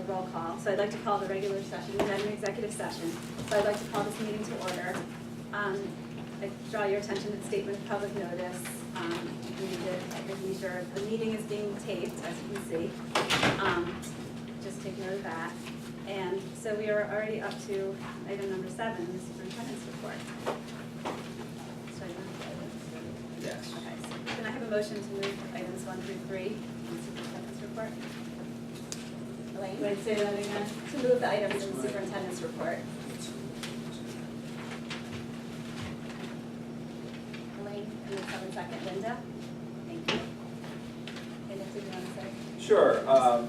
roll call. So I'd like to call the regular session, and then an executive session. So I'd like to call this meeting to order. I draw your attention to the statement of public notice. We need to be sure the meeting is being taped, as you can see. Just take note of that. And so we are already up to item number 7, the superintendent's report. So Yes. okay, so can I have a motion to move items 1 through 3 in the superintendent's report? Elaine? Wait, say that again? To move the items in the superintendent's report. Elaine, and then someone second, Linda? Thank you. Linda, did you want to say? Sure.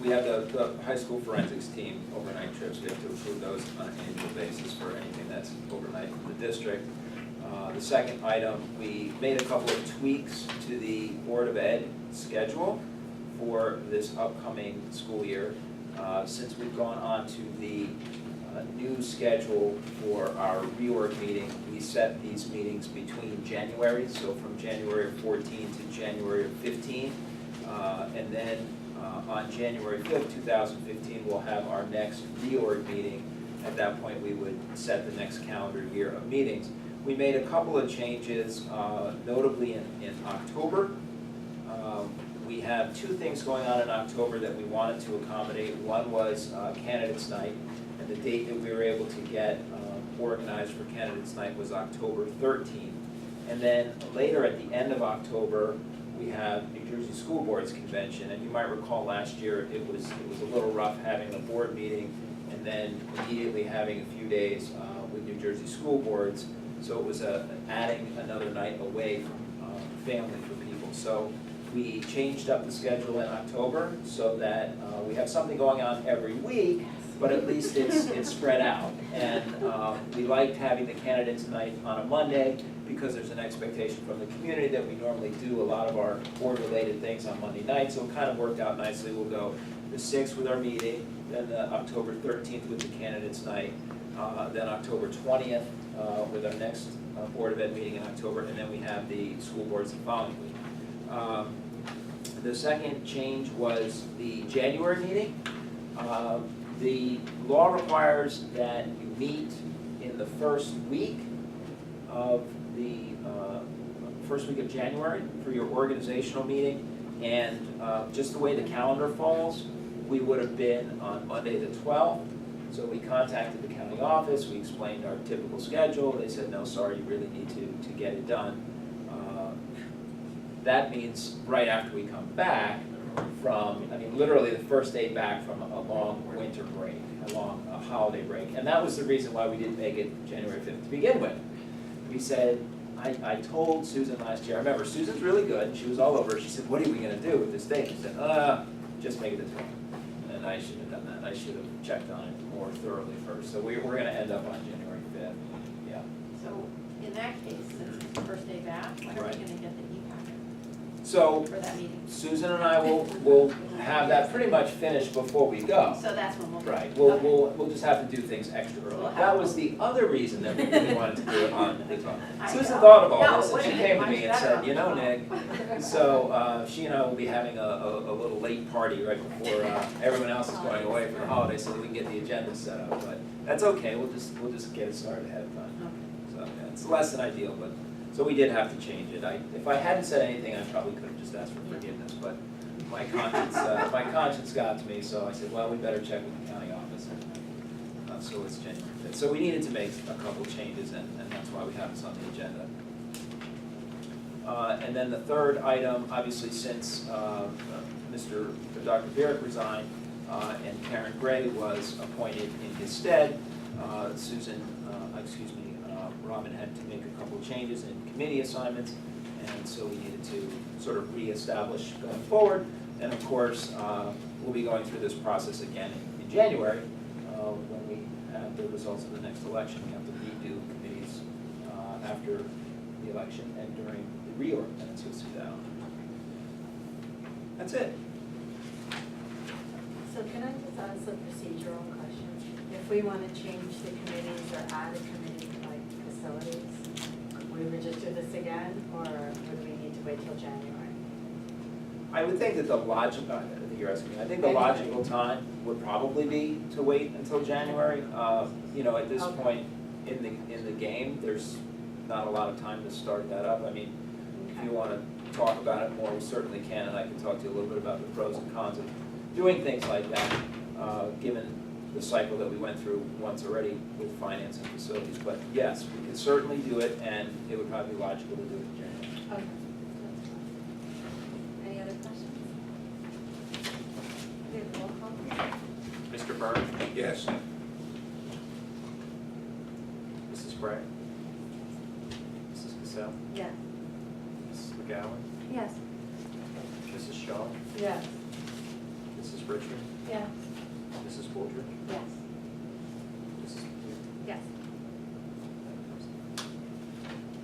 We have the high school forensics team overnight trips. We have to approve those on an annual basis for anything that's overnight from the district. The second item, we made a couple of tweaks to the Board of Ed schedule for this upcoming school year. Since we've gone on to the new schedule for our reorg meeting, we set these meetings between January, so from January of 14 to January of 15. And then on January 5th, 2015, we'll have our next reorg meeting. At that point, we would set the next calendar year of meetings. We made a couple of changes, notably in October. We have 2 things going on in October that we wanted to accommodate. One was Candidates Night, and the date that we were able to get organized for Candidates Night was October 13th. And then later at the end of October, we have New Jersey School Board's convention, and you might recall last year it was a little rough having a board meeting and then immediately having a few days with New Jersey School Boards. So it was adding another night away from family for people. So we changed up the schedule in October so that we have something going on every week, but at least it's spread out. And we liked having the candidates night on a Monday because there's an expectation from the community that we normally do a lot of our board-related things on Monday night, so it kind of worked out nicely. We'll go the 6th with our meeting, then the October 13th with the candidates night, then October 20th with our next Board of Ed meeting in October, and then we have the school boards the following week. The second change was the January meeting. The law requires that you meet in the first week of of January for your organizational meeting, and just the way the calendar falls, we would have been on Monday the 12th. So we contacted the county office, we explained our typical schedule, they said, no, sorry, you really need to get it done. That means right after we come back from, literally the first day back from a long winter break, a long holiday break. And that was the reason why we didn't make it January 5th to begin with. We said, I told Susan last year, I remember Susan's really good, she was all over, she said, what are we gonna do with this date? She said, just make it the 12th. And I should have done that, I should have checked on it more thoroughly first. So we're gonna end up on January 5th, yeah. So in that case, since it's the first day back, when are we Right. gonna get the e-packet So for that meeting? Susan and I will have that pretty much finished before we go. So that's when we'll. Right, Okay. we'll just have to do things extra early. That was the other reason that we really wanted to do it on the 12th. I Susan know. thought of all No, this, and wait she a came to minute, me and why should I said, know? you know, Nick, so she and I will be having a little late party right before everyone else is going away for the holiday, so we can get the agenda set up. But that's okay, we'll just get it started ahead of time. Okay. So yeah, it's less than ideal, but, so we did have to change it. If I hadn't said anything, I probably could have just asked for forgiveness, but my conscience got to me, so I said, well, we better check with the county office. So it's January 5th. So we needed to make a couple changes, and that's why we have this on the agenda. And then the third item, obviously since Dr. Barrett resigned and Karen Gray was appointed in his stead, Robin had to make a couple of changes in committee assignments, and so we needed to sort of reestablish going forward. And of course, we'll be going through this process again in January when we have the results of the next election. We have to redo committees after the election and during the reorg, and so see that on. That's it. So can I just ask a procedural question? If we want to change the committees or add a committee like facilities, we would just do this again, or would we need to wait till January? I would think that the logical, I think you're asking me, I think the logical time would probably be to wait until January. You know, at this Okay. point in the game, there's not a lot of time to start that up. I mean, if you wanna talk about it more, we certainly can, and I can talk to you a little bit about the pros and cons of doing things like that, given the cycle that we went through once already with finance and facilities. But yes, we could certainly do it, and it would probably be logical to do it in January. Okay, that's fine. Any other questions? We have a roll call, please. Mr. Byrne? Yes. Mrs. Gray? Mrs. Cassell? Yes. Mrs. McGowan? Yes. Mrs. Shaw? Yes. Mrs. Richard? Yeah. Mrs. Wooldridge? Yes. Mrs. McHugh? Yes.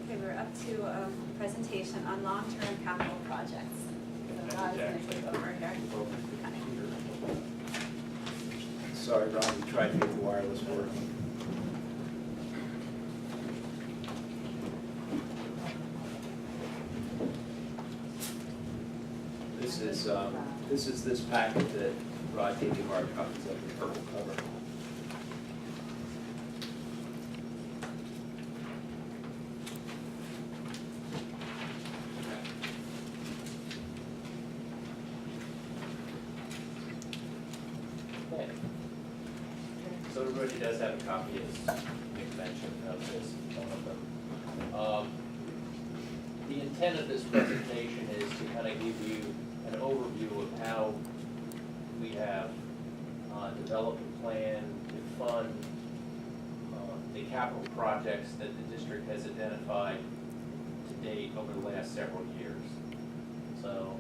Okay, we're up to a presentation on long-term capital projects. So Rod's gonna take over here. Sorry, Ron, we tried to get the wireless working. This is this packet that Rod gave you hard copies of, the purple cover. Okay. So everybody does have a copy, as Nick mentioned, of this, one of them. The intent of this presentation is to kind of give you an overview of how we have developed a plan to fund the capital projects that the district has identified to date over the last several years. So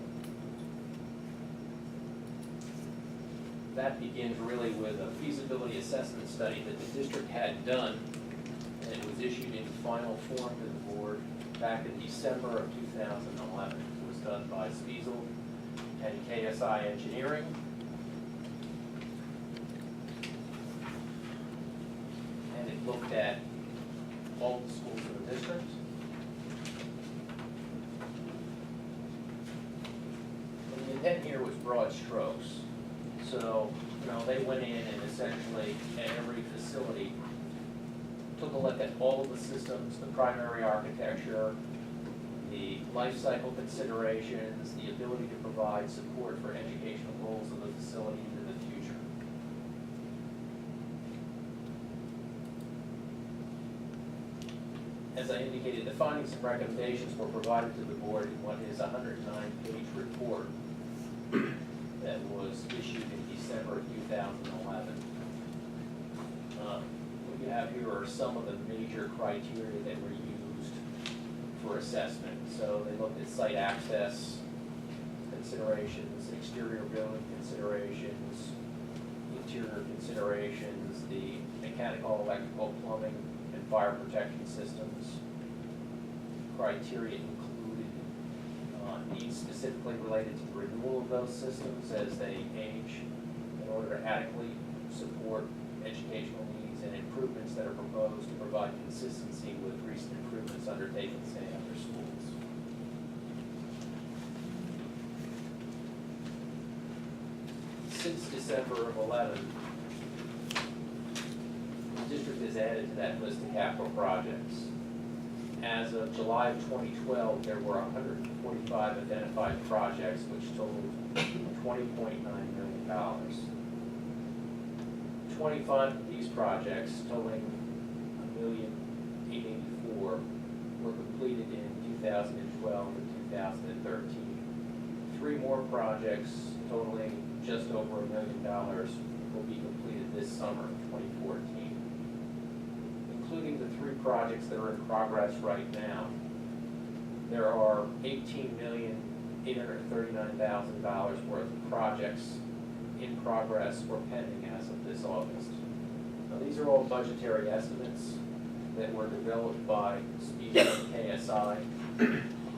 that begins really with a feasibility assessment study that the district had done, and it was issued in final form to the board back in December of 2011. It was done by Spiesel and KSI Engineering. And it looked at all the schools in the district. And the intent here was broad strokes. So, you know, they went in and essentially at every facility took a look at all of the systems, the primary architecture, the life cycle considerations, the ability to provide support for educational goals of the facility into the future. As I indicated, the findings and recommendations were provided to the board in what is a 109-page report that was issued in December of 2011. What you have here are some of the major criteria that were used for assessment. So they looked at site access considerations, exterior building considerations, interior considerations, the mechanical, electrical, plumbing, and fire protection systems. Criteria included needs specifically related to the renewal of those systems as they age in order to adequately support educational needs, and improvements that are proposed to provide consistency with recent improvements undertaken, say, in other schools. Since December of 11, the district has added to that list of capital projects. As of July of 2012, there were 145 identified projects, which totaled $20.9 million. 25 of these projects, totaling $1,884,000, were completed in 2012 and 2013. 3 more projects, totaling just over $1 million, will be completed this summer of 2014. Including the 3 projects that are in progress right now, there are $18,839,000 worth of projects in progress or pending as of this August. Now, these are all budgetary estimates that were developed by Spiegel and KSI.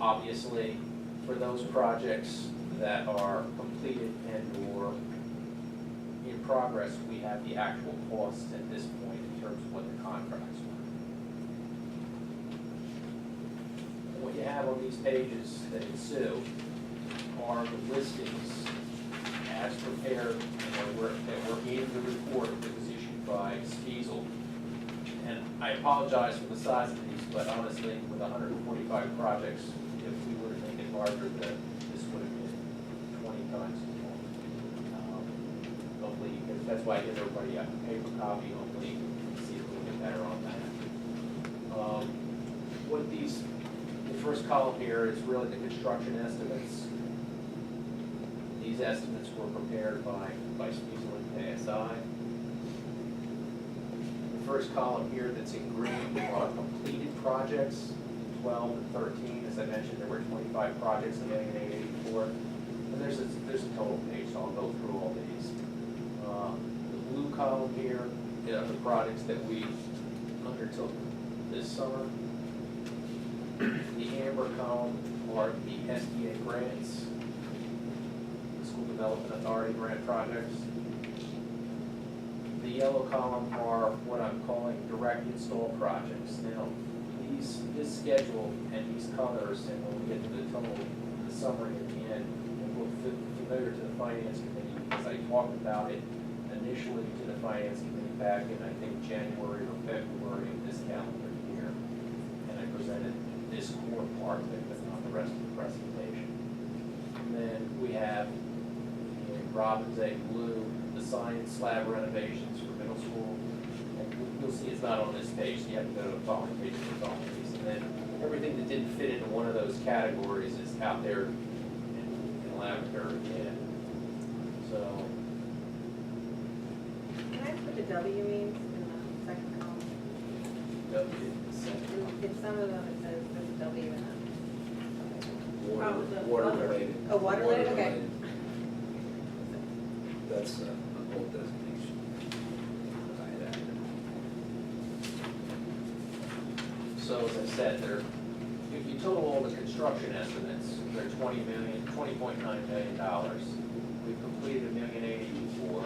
Obviously, for those projects that are completed and/or in progress, we have the actual costs at this point in terms of what the contracts were. And what you have on these pages that ensue are the listings as prepared that were in the report that was issued by Spiesel. And I apologize for the size of these, but honestly, with 145 projects, if we were to make it larger, then this would have been 20 times as long. Hopefully, that's why I give everybody a paper copy, hopefully you can see a little bit better on that. What the first column here is really the construction estimates. These estimates were prepared by Spiesel and KSI. The first column here that's in green are completed projects, 12 and 13. As I mentioned, there were 25 projects in 1984. And there's a total page, so I'll go through all these. The blue column here are the projects that we undertook this summer. The amber column are the SBA grants, the School Development Authority grant projects. The yellow column are what I'm calling direct install projects. Now, this schedule and these colors, and when we get to the total, the summary at the end, will look familiar to the Finance Committee because I talked about it initially to the Finance Committee back in, I think, January or February of this calendar year. And I presented this core part of it, but not the rest of the presentation. And then we have in Robin's egg blue, the science lab renovations for middle school. And you'll see it's not on this page, so you have to go to the following page for all of these. And then everything that didn't fit into one of those categories is out there in lavender again. So, Can I put the W means in the second column? that would be the second. In some of them, it says there's a W in them. Water related. Oh, water related, okay. That's an old designation. I added. So as I said, if you total all the construction estimates, they're $20.9 million. We've completed $1,084,000.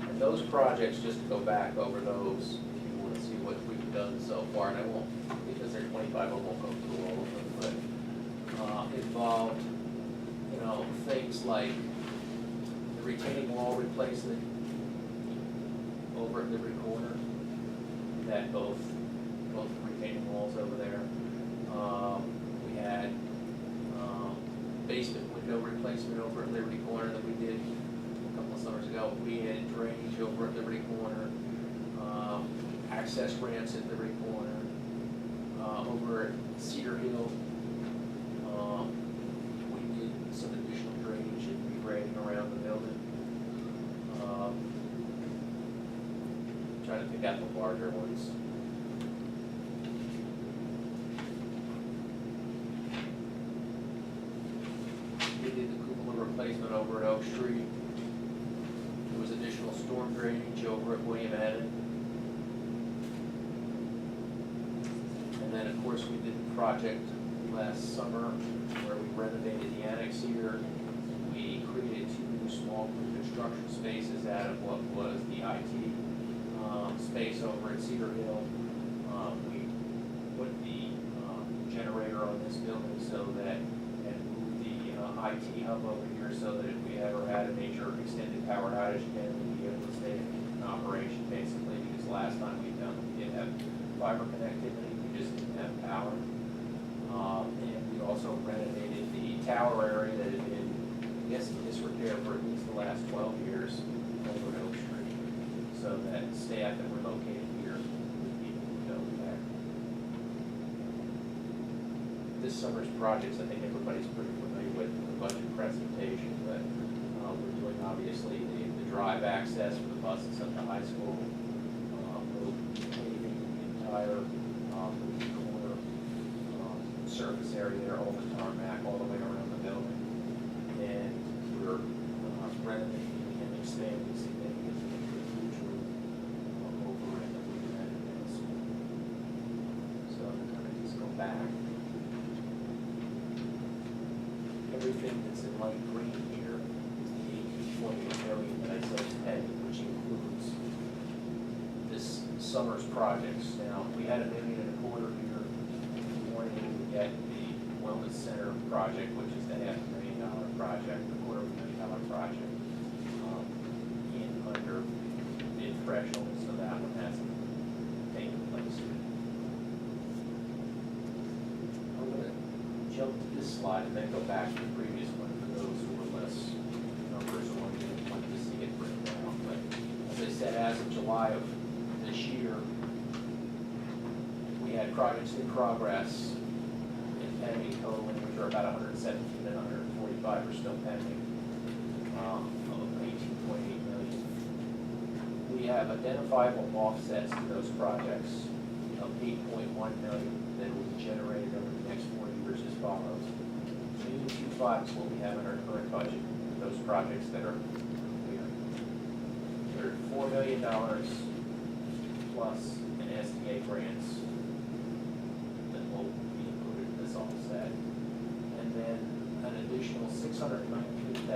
And those projects, just to go back over those, if you want to see what we've done so far, and I won't, because they're 25, I won't go through all of them, but involved, things like the retaining wall replacement over at Liberty Corner, that both retaining walls over there. We had basement window replacement over at Liberty Corner that we did a couple of summers ago. We had drainage over at Liberty Corner, access ramps at Liberty Corner, over at Cedar Hill. We did some additional drainage and regrading around the building. Trying to pick out the larger ones. We did the cupola replacement over at Oak Street. There was additional storm drainage over at William Adden. And then, of course, we did the project last summer where we renovated the annex here. We created 2 new small construction spaces out of what was the IT space over at Cedar Hill. We put the generator on this building so that, and moved the IT hub over here so that if we ever had a major extended power outage again, we'd be able to stay in operation basically, because last time we did have fiber connectivity, we just didn't have power. And we also renovated the tower area that had been, I guess, in disrepair for at least the last 12 years over at Oak Street, so that staff that were located here would be able to go there. This summer's projects, I think everybody's pretty familiar with the budget presentation, but we're doing obviously the drive access for the buses up to high school, paving the entire corner surface area there, all the tarmac, all the way around the building. And we're renovating and expanding significantly the future over at the Middle School. So I'm going to just go back. Everything that's in light green here is the $18.8 million that I said headed, which includes this summer's projects. Now, we had $1.25 million here. We weren't able to get the Wellness Center project, which is the $500,000 project, $250,000 project, in under bid threshold, so that one hasn't taken place. I'm gonna jump to this slide and then go back to the previous one for those who were less numbers or wanted to see it written down. But as I said, as of July of this year, we had projects in progress and pending totaling, which are about 117 and 145 are still pending, of 18.8 million. We have identifiable offsets to those projects of 8.1 million that will be generated over the next 4 years as follows. 225 is what we have in our current budget, those projects that are clear. They're $4 million plus in SDA grants that will be included in this offset. And then an additional 619,000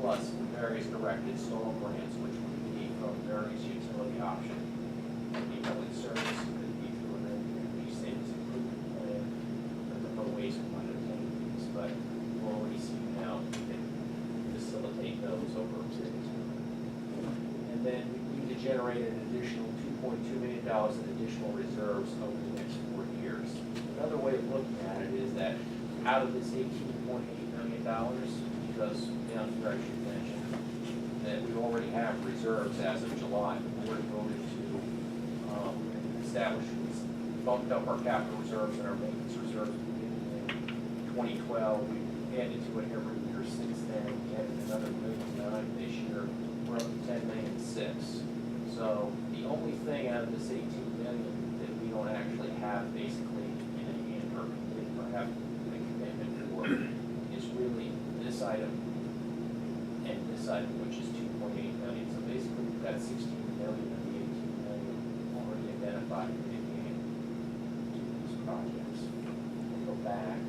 plus various direct install grants, which would be from various utility options. The public service could be through an energy savings improvement plan, or the ways we might obtain these, but we're already seeing how we can facilitate those over a period of time. And then we need to generate an additional $2.2 million in additional reserves over the next 4 years. Another way of looking at it is that out of this $18.8 million, because down here I should mention that we already have reserves as of July. The board voted to establish, we bumped up our capital reserves and our maintenance reserves beginning in 2012. We added to it every year since then. We added another $1.9 million this year. We're up to $10.6 million. So the only thing out of this $18 million that we don't actually have basically in a hand or have a commitment for is really this item and this item, which is 2.8 million. So basically, we've got 16 million of the 18 million already identified in the game to these projects. We'll go back,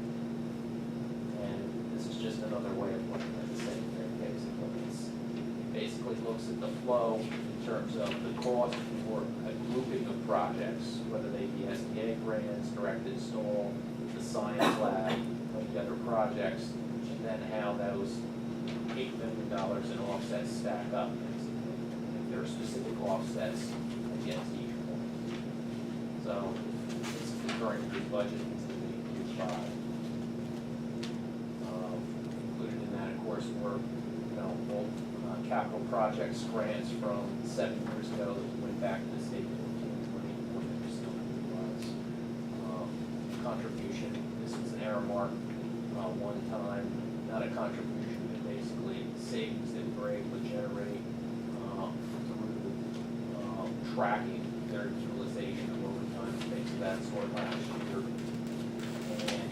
and this is just another way of looking at the same thing. It basically looks at the flow in terms of the cost for a grouping of projects, whether they be SDA grants, direct install, the science lab, the other projects, and then how those $8 million in offsets stack up. If there are specific offsets against each one. So this is the current year's budget, it's the year 5. Included in that, of course, were both capital projects grants from 7 years ago that we went back to the state 14, 20, when there still was. Contribution, this was an error mark one time, not a contribution, but basically savings that we're able to generate through tracking their utilization of overtime, things of that sort last year. And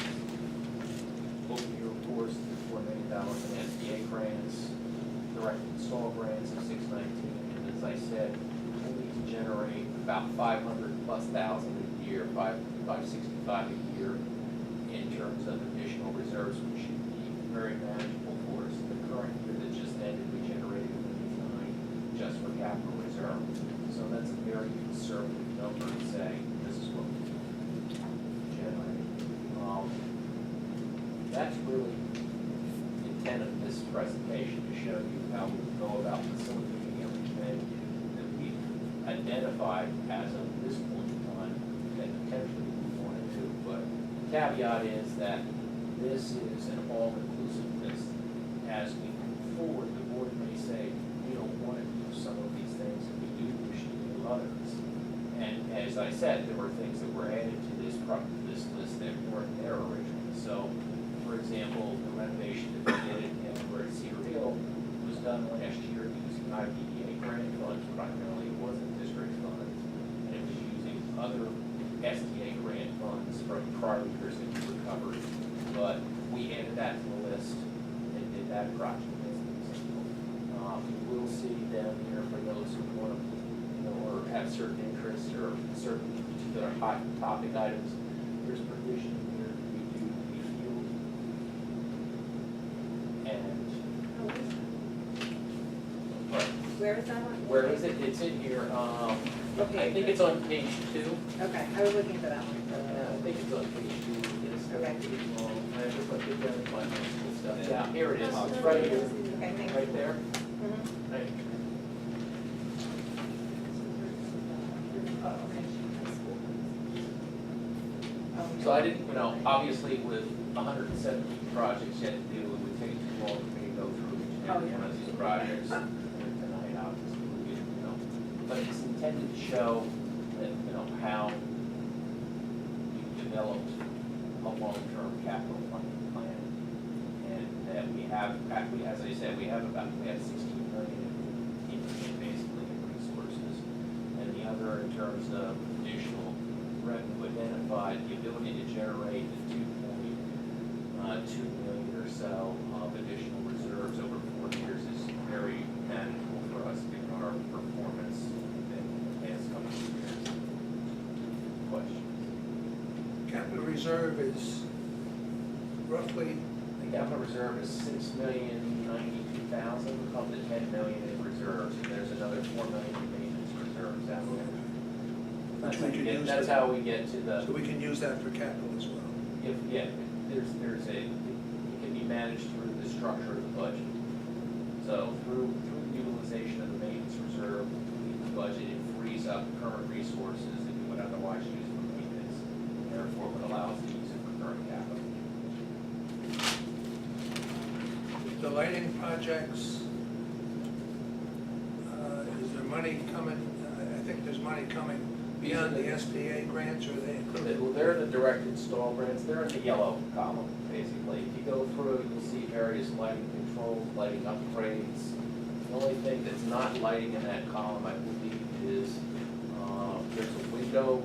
over here, of course, the $4 million in SBA grants, direct install grants of 619, and as I said, we need to generate about 500 plus thousand a year, 565 a year in terms of additional reserves, which should be very manageable for us. The current year that just ended, we generated $1 million just for capital reserve. So that's a very conservative number to say this is what we generate. That's really the intent of this presentation, to show you how we go about facilitating everything that we've identified as of this point in time that potentially we want to do. But the caveat is that this is an all-inclusive list. As we move forward, the board may say, we don't want to do some of these things, and we do wish to do others. And as I said, there were things that were added to this list that weren't there originally. So, for example, the renovation that we did over at Cedar Hill was done last year using IDEA grant funds primarily. It wasn't district funds, and it was using other SDA grant funds from prior years that we recovered. But we added that to the list and did that project as an example. You will see down here for those who want to, or have certain interests or certain particular hot topic items, there's provision here to redo the field. And Where is that on? where is it? It's in here. I think it's on page 2. Okay, I was looking for that one. I think it's on page 2. It's Okay. pretty long. I just put it down in my notes. stuff. Yeah, here it is, it's right here, Okay, thank you. right there. Mhm. Right. So I didn't, obviously with 170 projects yet to do, it would take too long for me to go through each and every one of these projects tonight, obviously, But it's intended to show that, how you developed a long-term capital plan. And that we have, as I said, we have 16 million in basically in resources. And the other in terms of additional revenue identified, the ability to generate the 2.2 million or so of additional reserves over 4 years is very manageable for us given our performance in the past couple of years. Questions? Capital reserve is roughly, The capital reserve is 6,092,000, up to 10 million in reserves, and there's another 4 million in maintenance reserves out there. which we can use. That's how we get to the. So we can use that for capital as well. There's it can be managed through the structure of the budget. So through the utilization of the maintenance reserve, the budget, it frees up current resources that you would otherwise use for maintenance, and therefore would allow us to use it for current capital. The lighting projects, is there money coming, I think there's money coming beyond the SBA grants, or they included? They're the direct install grants, they're in the yellow column, basically. If you go through, you'll see various lighting controls, lighting upgrades. The only thing that's not lighting in that column, I believe, is, there's a window,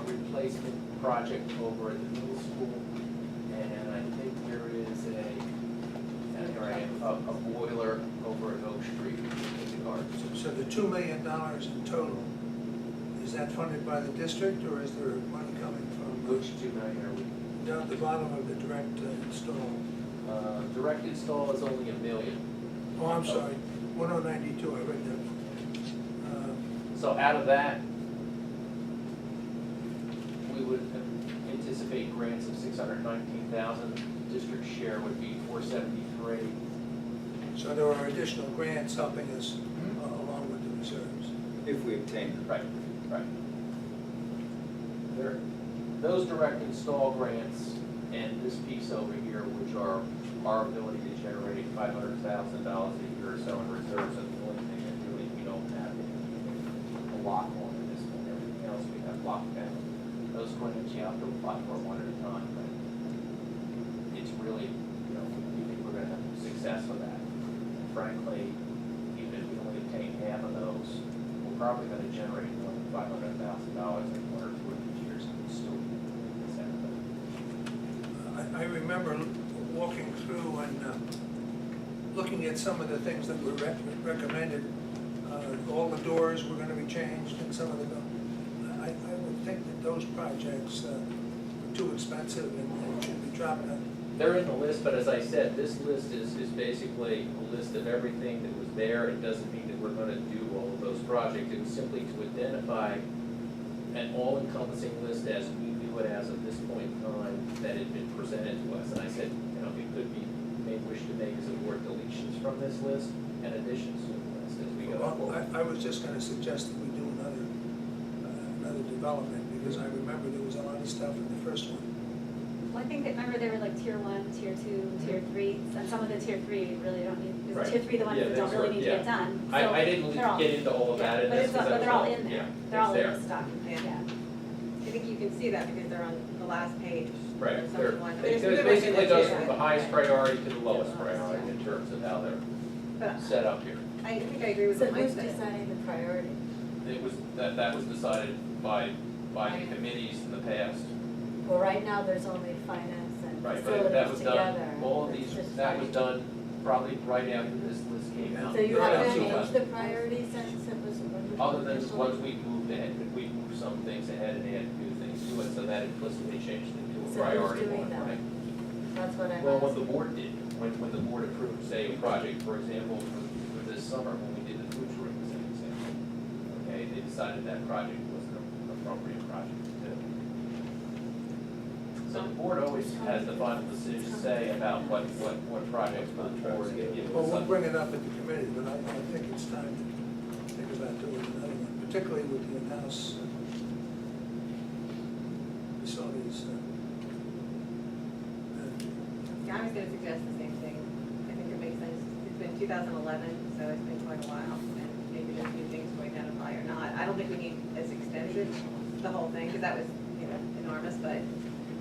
replacement project over at the middle school. And I think there is a boiler over at Oak Street in the garden. So the $2 million in total, is that funded by the district, or is there money coming from? Which 2 million are we? Down at the bottom of the direct install. Direct install is only $1 million. Oh, I'm sorry, 1092, I read that. So out of that, we would anticipate grants of 619,000. District share would be 473. So there are additional grants helping us along with the reserves. If we obtain them. Right. Those direct install grants and this piece over here, which are our ability to generate $500,000 a year or so in reserves, are the only thing that really we don't have a lock on at this point. Everything else we have locked down. Those grants you have to apply for one at a time, but it's really, we think we're gonna have success with that. And frankly, even if we only obtain half of those, we're probably gonna generate more than $500,000 in 1 or 2 of these years, and we'll still be this end of it. I remember walking through and looking at some of the things that were recommended. All the doors were going to be changed, and some of the, I would think that those projects were too expensive and should be dropped. They're in the list, but as I said, this list is basically a list of everything that was there. It doesn't mean that we're gonna do all of those projects. It was simply to identify an all-encompassing list as we view it as of this point in time that had been presented to us. And I said, it could be, we may wish to make as a board deletions from this list and additions to the list as we go Well, forward. I was just going to suggest that we do another development, because I remember there was a lot of stuff in the first one. Well, I think that, remember they were like tier 1, tier 2, tier 3, and some of the tier 3 really don't need, because Right. tier 3 the ones Yeah, that don't those really are- need to get done. So I didn't they're all- get into all of that in But this. it's, because I but was they're all like, in there, yeah, they're all it's in there. this document, Yeah. yeah. I think you can see that because they're on the last page. Right, Or they're, something like that. it It's good basically goes recommendation. from the highest priority to the lowest priority in terms of how they're But set up here. I think I agree with So what Mike who's said. deciding the priority? It was, that was decided by the committees in the past. Well, right now, there's only finance and Right, but that was facilities together. done, all of It's these, just that was finance. done probably right after this list came out. So you Right haven't after changed the priorities since it was originally? Other than the ones we moved ahead, we moved some things ahead and added new things to it, so that implicitly changed it to a So who's priority doing one, that? right? That's what I'm Well, what the asking. board did, when the board approved, say, a project, for example, for this summer, when we did the food room, as an example, okay, they decided that project was an appropriate project to do. So the board always has the final decision to say about what projects go forward. Well, we'll bring it up at the committee, but I think it's time to think about doing another one, particularly with the in-house facilities. Yeah, I was gonna suggest the same thing. I think it makes sense. It's been 2011, so it's been quite a while, and maybe there's new things to identify or not. I don't think we need as extensive the whole thing, because that was, enormous, but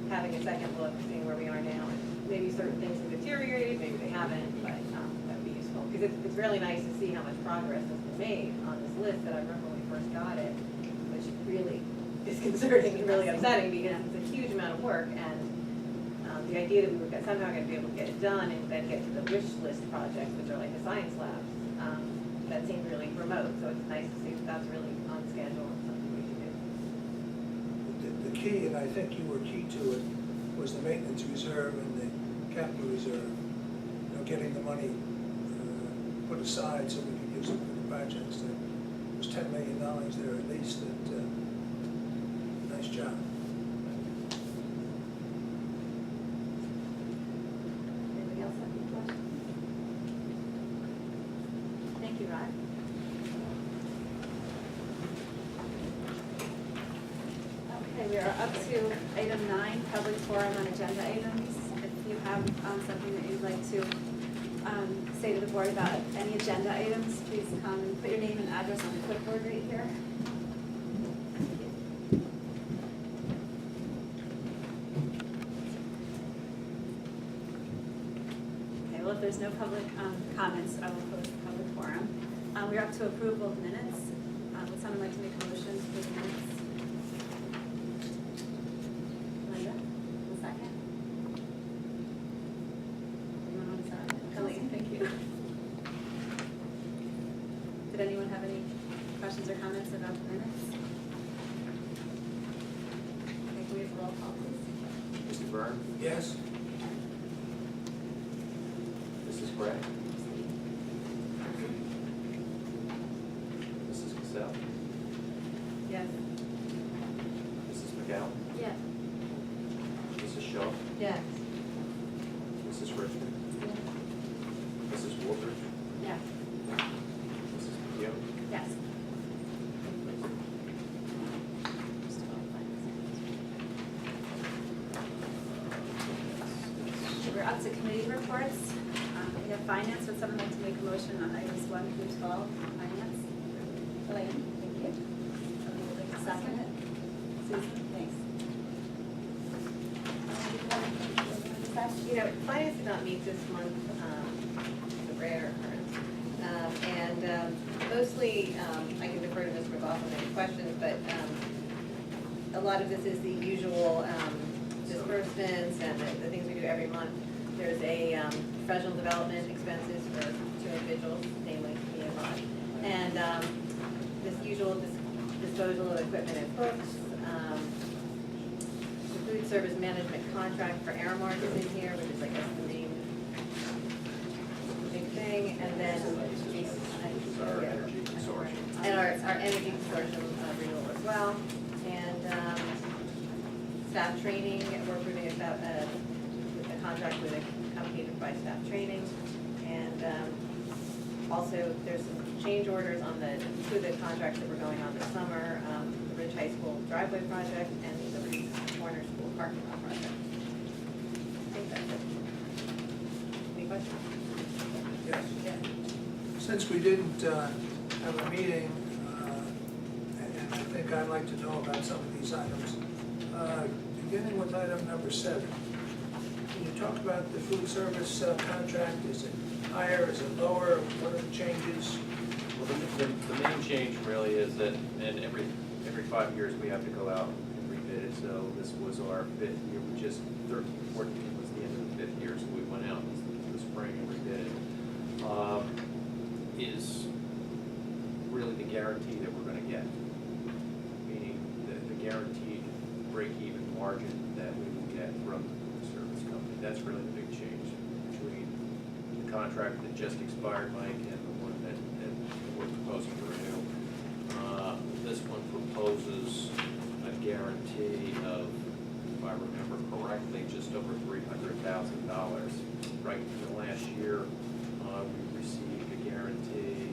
having a second look, seeing where we are now, and maybe certain things have deteriorated, maybe they haven't, but that'd be useful. Because it's really nice to see how much progress has been made on this list that I remember when we first got it, which really is concerning and really upsetting, because it's a huge amount of work, and the idea that we were somehow going to be able to get it done and then get to the wish list projects, which are like the science labs, that seemed really remote, so it's nice to see that that's really on schedule and something we can do. The key, and I think you were key to it, was the maintenance reserve and the capital reserve. Getting the money put aside so we could use it for the projects. There's $10 million there at least. Nice job. Anybody else have any questions? Thank you, Rod. Okay, we are up to item 9, public forum on agenda items. If you have something that you'd like to say to the board about any agenda items, please come and put your name and address on the clipboard right here. Thank you. Okay, well, if there's no public comments, I will close the public forum. We're up to approval of minutes. Would someone like to make a motion for the minutes? Linda, a second? Anyone want to second? Colleen, thank you. Did anyone have any questions or comments about the minutes? Okay, can we have a roll call, please? Mr. Byrne? Yes? Mrs. Gray? Mrs. Cassell? Yes. Mrs. McGowan? Yes. Mrs. Shaw? Yes. Mrs. Richmond? Mrs. Woolridge? Yes. Mrs. McKeown? Yes. We're up to committee reports. We have finance. Would someone like to make a motion on items 1 through 12 on finance? Elaine, thank you. Somebody would like to second it? Susan, thanks. Finance did not meet this month, it's a rare occurrence. And mostly, I can defer to Mr. McLaughlin on any questions, but a lot of this is the usual disbursements and the things we do every month. There's a professional development expenses for 2 individuals, namely me and Rod. And this usual disposal of equipment and books. The food service management contract for Aramark is in here, which is, I guess, the main big thing. And then Our energy consortium. and our energy consortium renewal as well. And staff training, we're approving a contract with a company to provide staff training. And also, there's some change orders on two of the contracts that were going on this summer, the Ridge High School driveway project and the Reese Corner School parking lot project. I think that's it. Any questions? Yes. Yeah. Since we didn't have a meeting, and I think I'd like to know about some of these items, beginning with item number 7. Can you talk about the food service contract? Is it higher, is it lower? What are the changes? Well, the main change really is that in every 5 years, we have to go out and rebid it. So this was our 5th year, we just, 13, 14 was the end of the 5th year, so we went out this spring and rebid it. Is really the guarantee that we're gonna get, meaning the guaranteed break-even margin that we will get from the service company. That's really the big change between the contract that just expired, Mike, and the one that we're proposing to renew. This one proposes a guarantee of, if I remember correctly, right in the last year, we received a guarantee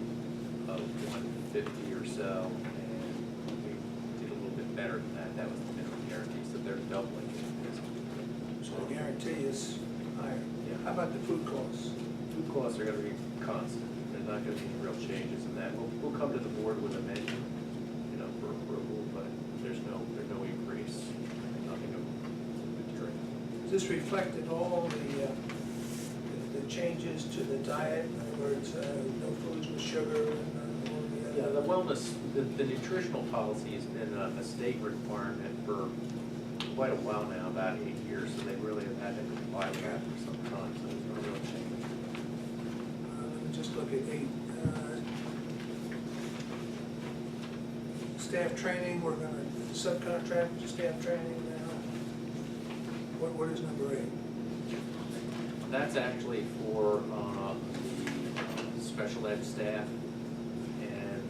of 150 or so, and we did a little bit better than that. That was the minimum guarantee, so they're doubling it. So the guarantee is higher. Yeah. How about the food costs? Food costs are gonna be constant. There's not gonna be any real changes in that. We'll come to the board with a menu, you know, for approval, but there's no increase, nothing of material. Does this reflect in all the changes to the diet? In other words, no foods with sugar and all the Yeah, other? the wellness, the nutritional policy has been a state requirement for quite a while now, about 8 years, so they really have had to comply with that for some time, so there's no real change. Let me just look at 8. Staff training, we're gonna subcontract to staff training now. What is number 8? That's actually for the special ed staff, and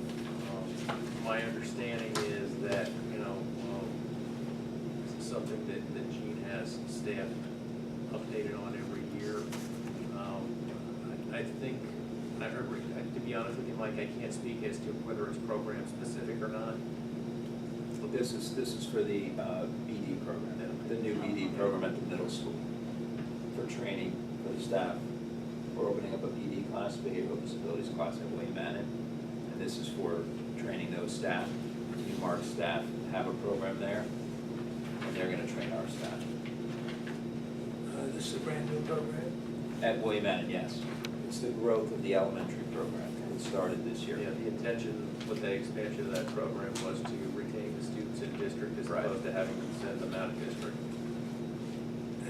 my understanding is that, you know, this is something that Gene has staff updated on every year. I think, to be honest with you, Mike, I can't speak as to whether it's program specific or not. This is for the BD program, the new BD program at the middle school, for training for the staff. We're opening up a BD class, behavioral disabilities class at Wayne Manor, and this is for training those staff. New Mark staff have a program there, and they're gonna train our staff. This is a brand new program? At William Manor, yes. It's the growth of the elementary program. It started this year. Yeah, the intention with the expansion of that program was to retain the students in district as Right. opposed to having them send them out of district.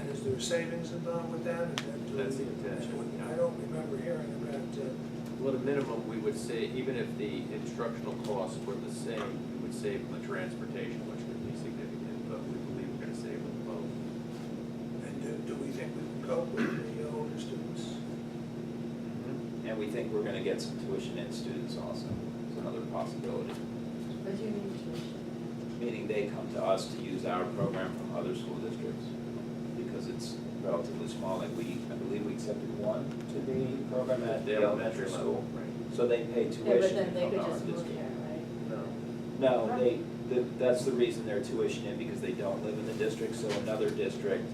And is there savings involved with that? That's the intention, yeah. I don't remember hearing about, Well, at a minimum, we would say, even if the instructional costs were the same, we would save on the transportation, which would be significant, but we believe we're gonna save on both. and do we think we can cope with the older students? And we think we're gonna get some tuition in students also. It's another possibility. What do you mean tuition? Meaning they come to us to use our program from other school districts, because it's relatively small, like I believe we accepted one to the program at the elementary school. Right. So they pay Yeah, but tuition then they from could our just move district. here, right? No. No, that's the reason they're tuition in, because they don't live in the district, so another district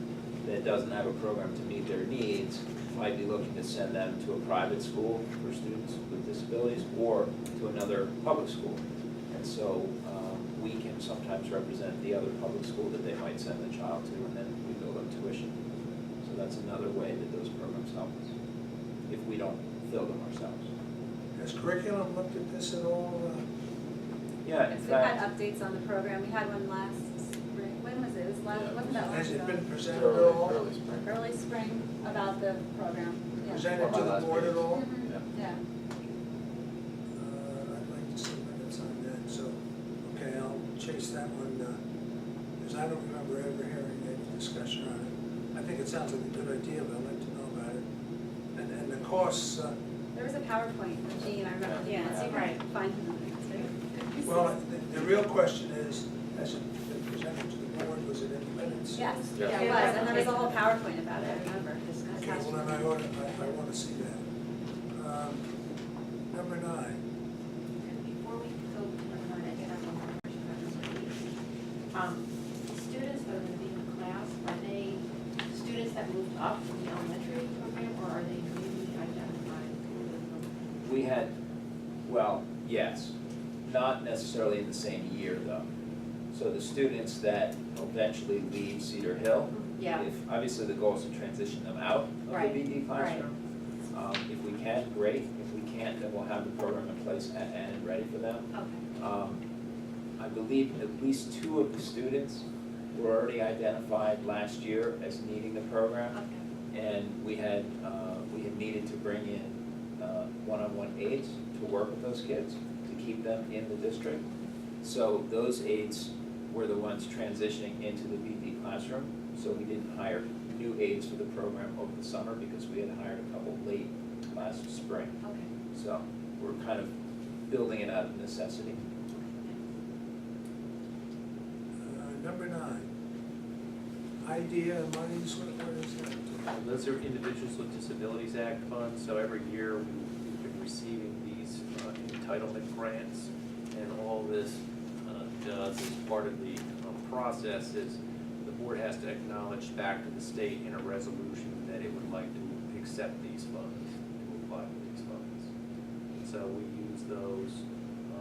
that doesn't have a program to meet their needs might be looking to send them to a private school for students with disabilities, or to another public school. And so, we can sometimes represent the other public school that they might send the child to, and then we bill them tuition. So that's another way that those programs help us, if we don't fill them ourselves. Has curriculum looked at this at all? Yeah, in Yes, we've had fact, updates on the program. We had one last spring. When was it? It was last, wasn't that long Has ago? it been presented at all? early spring. Early spring about the program. Yeah. Presented to the board at all? Mhm. Yeah. I'd like to see minutes on that, so, okay, I'll chase that one, because I don't remember ever hearing any discussion on it. I think it sounds like a good idea, but I'd like to know about it. And the costs, There was a PowerPoint from Jean, I remember. Yeah, So you right. can find them. It's very- well, the real question is, has it been presented to the board, was it in minutes? Yes, Yeah. yeah, it was, and there was a whole PowerPoint about it, I remember. Okay, well, then I want to see that. Number 9. And before we go to number 9, I did have one more question about number 8. Students that are going to be in the class, are they students that moved up from the elementary program, or are they newly identified? We had, well, yes, not necessarily in the same year though. So the students that eventually leave Cedar Hill, Yeah. if, obviously the goal is to transition them out of the Right, BD classroom. If we can, great. If we can't, then we'll have the program in place and ready for them. Okay. I believe at least 2 of the students were already identified last year as needing the program. Okay. And we had needed to bring in one-on-one aides to work with those kids, to keep them in the district. So those aides were the ones transitioning into the BD classroom. So we didn't hire new aides for the program over the summer because we had hired a couple late last spring. Okay. So we're kind of building it out of necessity. Number 9. idea, monies, what is that? Those are Individuals with Disabilities Act funds, so every year we've been receiving these entitlement grants, and all this does as part of the process is the board has to acknowledge back to the state in a resolution that it would like to accept these funds, to apply for these funds. So we use those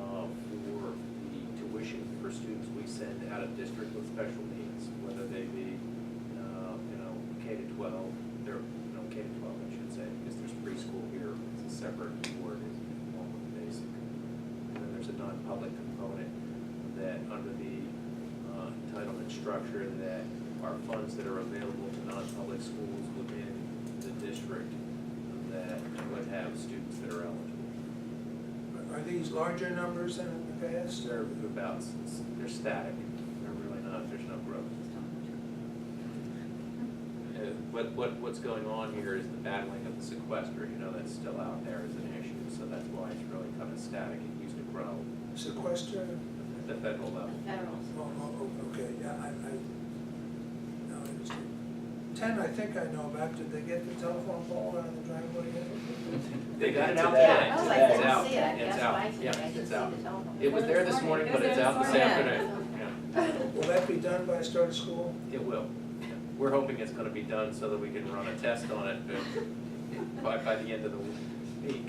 for the tuition for students we send out of district with special needs, whether they be K to 12, they're, K to 12, I should say, because there's preschool here, it's a separate board, it's one with basic. And then there's a non-public component that under the entitlement structure that are funds that are available to non-public schools within the district that would have students that are eligible. Are these larger numbers than in the past? They're about, they're static, they're really not, there's no growth. What's going on here is the battling of the sequester, that's still out there as an issue, so that's why it's really kind of static, it used to grow Sequester? at the federal level. Federal. Okay, yeah, now I understand. 10, I think I know about, did they get the telephone pole out of the driveway yet? They got it out Today. today. Yeah, I was like, It's I didn't out. see it, I It's guess out. I see it, Yeah, I didn't it's see out. the telephone. It was there this morning, but it's out this afternoon. Yeah, Will that be done by start of school? it will. We're hoping it's gonna be done so that we can run a test on it by the end of the week.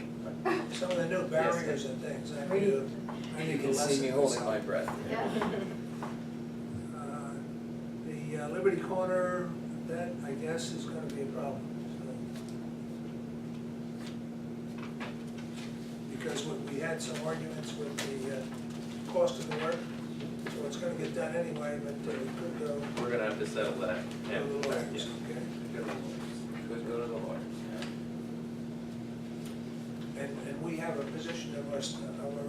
Some of the new barriers and things, I need You to can see me lesson holding this my out. breath. Yeah. The Liberty Corner, that, I guess, is gonna be a problem. So. Because we had some arguments with the cost of the work, so it's gonna get done anyway, but it could go We're gonna have to settle that. to the lawyers, okay? Could go to the lawyers. And we have a position of our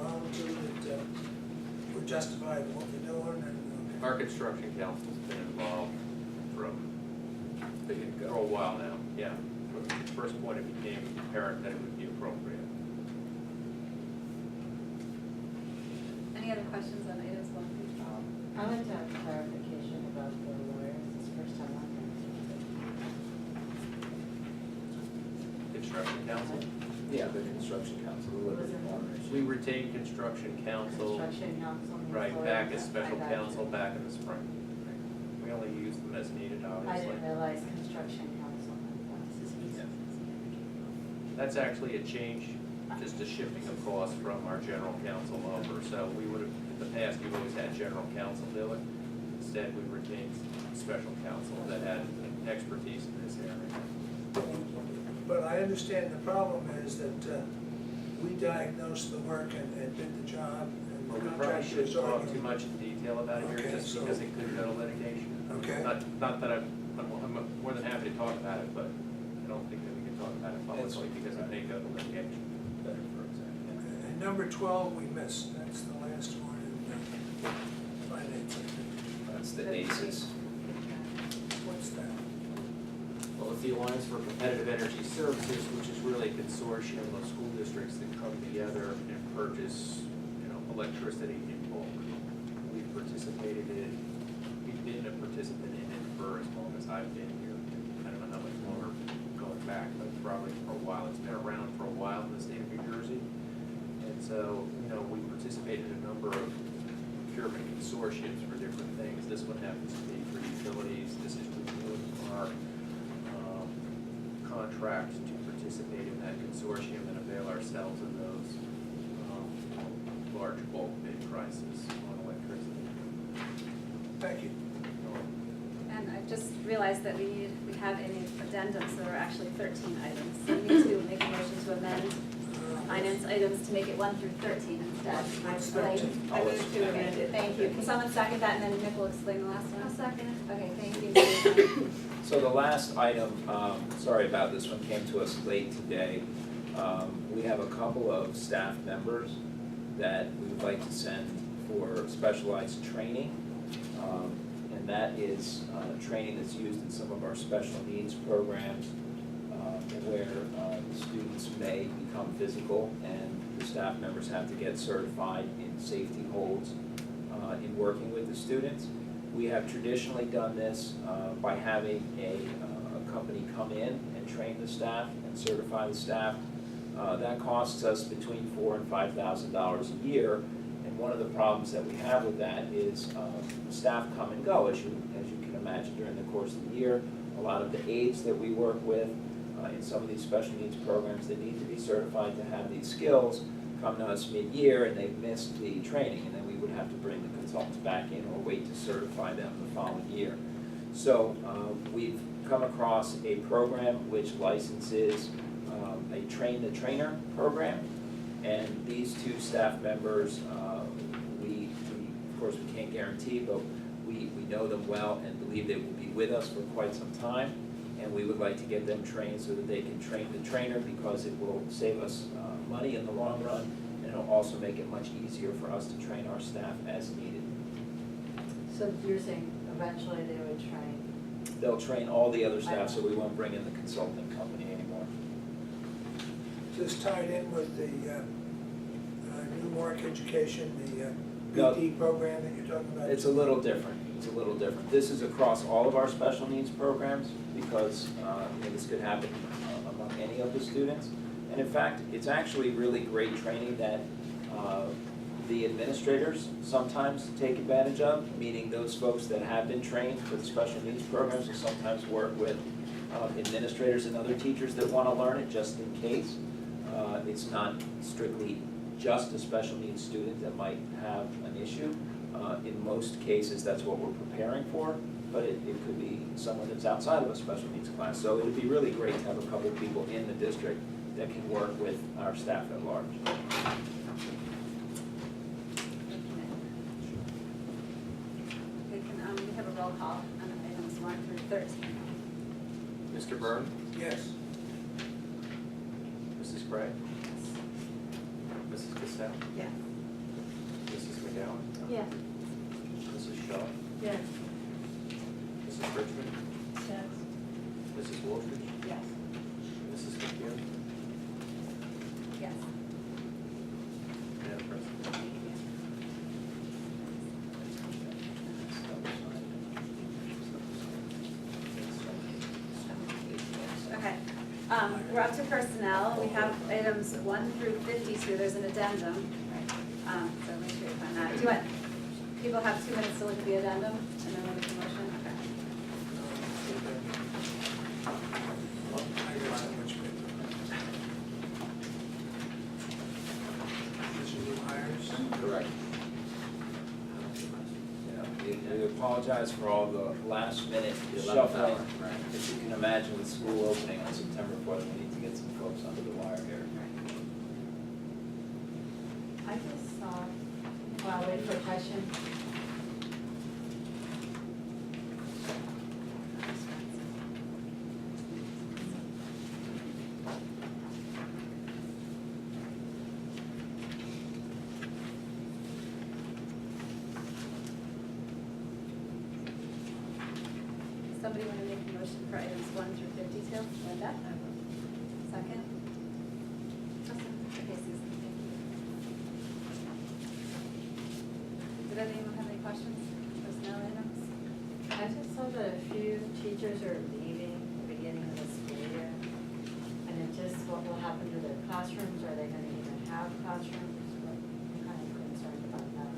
own too, that we're justified in what we're doing, and, Our construction council's been involved for a while now, yeah. From the first point it became apparent that it would be appropriate. Any other questions on items 1 through 12? I like to have clarification about the lawyers, it's the first time I've been Construction council? Yeah, the construction council, the Liberty Corners. We retained construction council, construction council. and right, lawyers. back as special I got you. counsel back in the spring. We only used them as needed, I obviously. didn't realize construction council. That's actually a change, just a shifting of costs from our general counsel over. So we would have, in the past, we've always had general counsel do it. Instead, we retained special counsel that had expertise in this area. but I understand the problem is that we diagnosed the work and did the job, and Well, the we probably contractor shouldn't is talk too arguing. much in detail about it here, Okay, just so- because it could go to litigation. Okay. Not that I'm more than happy to talk about it, but I don't think that we can talk about it publicly because it may go to litigation. Better, for example. Okay, and number 12, we missed, that's the last one in finance. That's the ACES. What's that? Well, it's the Alliance for Competitive Energy Services, which is really a consortium of school districts that come together and purchase, electricity in bulk. We've participated in, we've been a participant in it for as long as I've been here. I don't know how much longer going back, but probably for a while. It's been around for a while in the state of New Jersey. And so, we participated in a number of procurement consortiums for different things. This one happens to be for utilities. This is renewing our contract to participate in that consortium and avail ourselves of those large bulk bid prices on electricity. Thank you. And I just realized that we have any addendums, there are actually 13 items. So we need to make a motion to amend finance items to make it 1 through 13 instead. What's Right? 13? I move to amend it. Thank you. Can someone second that, and then Nick will explain the last one? I'll second. Okay, thank you. So the last item, sorry about this one, came to us late today. We have a couple of staff members that we would like to send for specialized training. And that is training that's used in some of our special needs programs where the students may become physical and the staff members have to get certified in safety holds in working with the students. We have traditionally done this by having a company come in and train the staff and certify the staff. That costs us between $4,000 and $5,000 a year. And one of the problems that we have with that is staff come and go, as you can imagine, during the course of the year. A lot of the aides that we work with in some of these special needs programs that need to be certified to have these skills come to us mid-year and they've missed the training, and then we would have to bring the consultants back in or wait to certify them the following year. So we've come across a program which licenses a train-the-trainer program, and these two staff members, we of course we can't guarantee, but we know them well and believe they will be with us for quite some time, and we would like to get them trained so that they can train the trainer, because it will save us money in the long run, and it'll also make it much easier for us to train our staff as needed. So you're saying eventually they would train? They'll train all the other staff, so we won't bring in the consulting company anymore. Is this tied in with the New Mark Education, the No. BD program that you're talking about? It's a little different, This is across all of our special needs programs, because this could happen among any of the students. And in fact, it's actually really great training that the administrators sometimes take advantage of, meaning those folks that have been trained for the special needs programs will sometimes work with administrators and other teachers that want to learn it just in case. It's not strictly just a special needs student that might have an issue. In most cases, that's what we're preparing for, but it could be someone that's outside of a special needs class. So it would be really great to have a couple of people in the district that can work with our staff at large. Okay, can we have a roll call on items 1 through 13? Mr. Byrne? Yes. Mrs. Gray? Mrs. Cassell? Yes. Mrs. McGowan? Yes. Mrs. Shaw? Yes. Mrs. Richmond? Yes. Mrs. Wolfridge? Yes. Mrs. McHugh? Yes. Madam President? Okay, we're up to personnel. We have items 1 through 52. There's an addendum. So make sure you find that. Do you want, people have 2 minutes to look at the addendum and then we'll make the motion? Okay. I got so much paper. These are new hires? Correct. We apologize for all the last minute The 11th shuffling. hour, right. As you can imagine, with school opening on September 4th, we need to get some folks under the wire here. I just saw, well, wait for a question. Somebody want to make a motion for items 1 through 52? Linda? Second? Okay, Susan, thank you. Did anyone have any questions? Personnel items? I just saw that a few teachers are leaving at the beginning of the school year. And it just, what will happen to their classrooms? Are they gonna even have classrooms? I'm kind of concerned about that.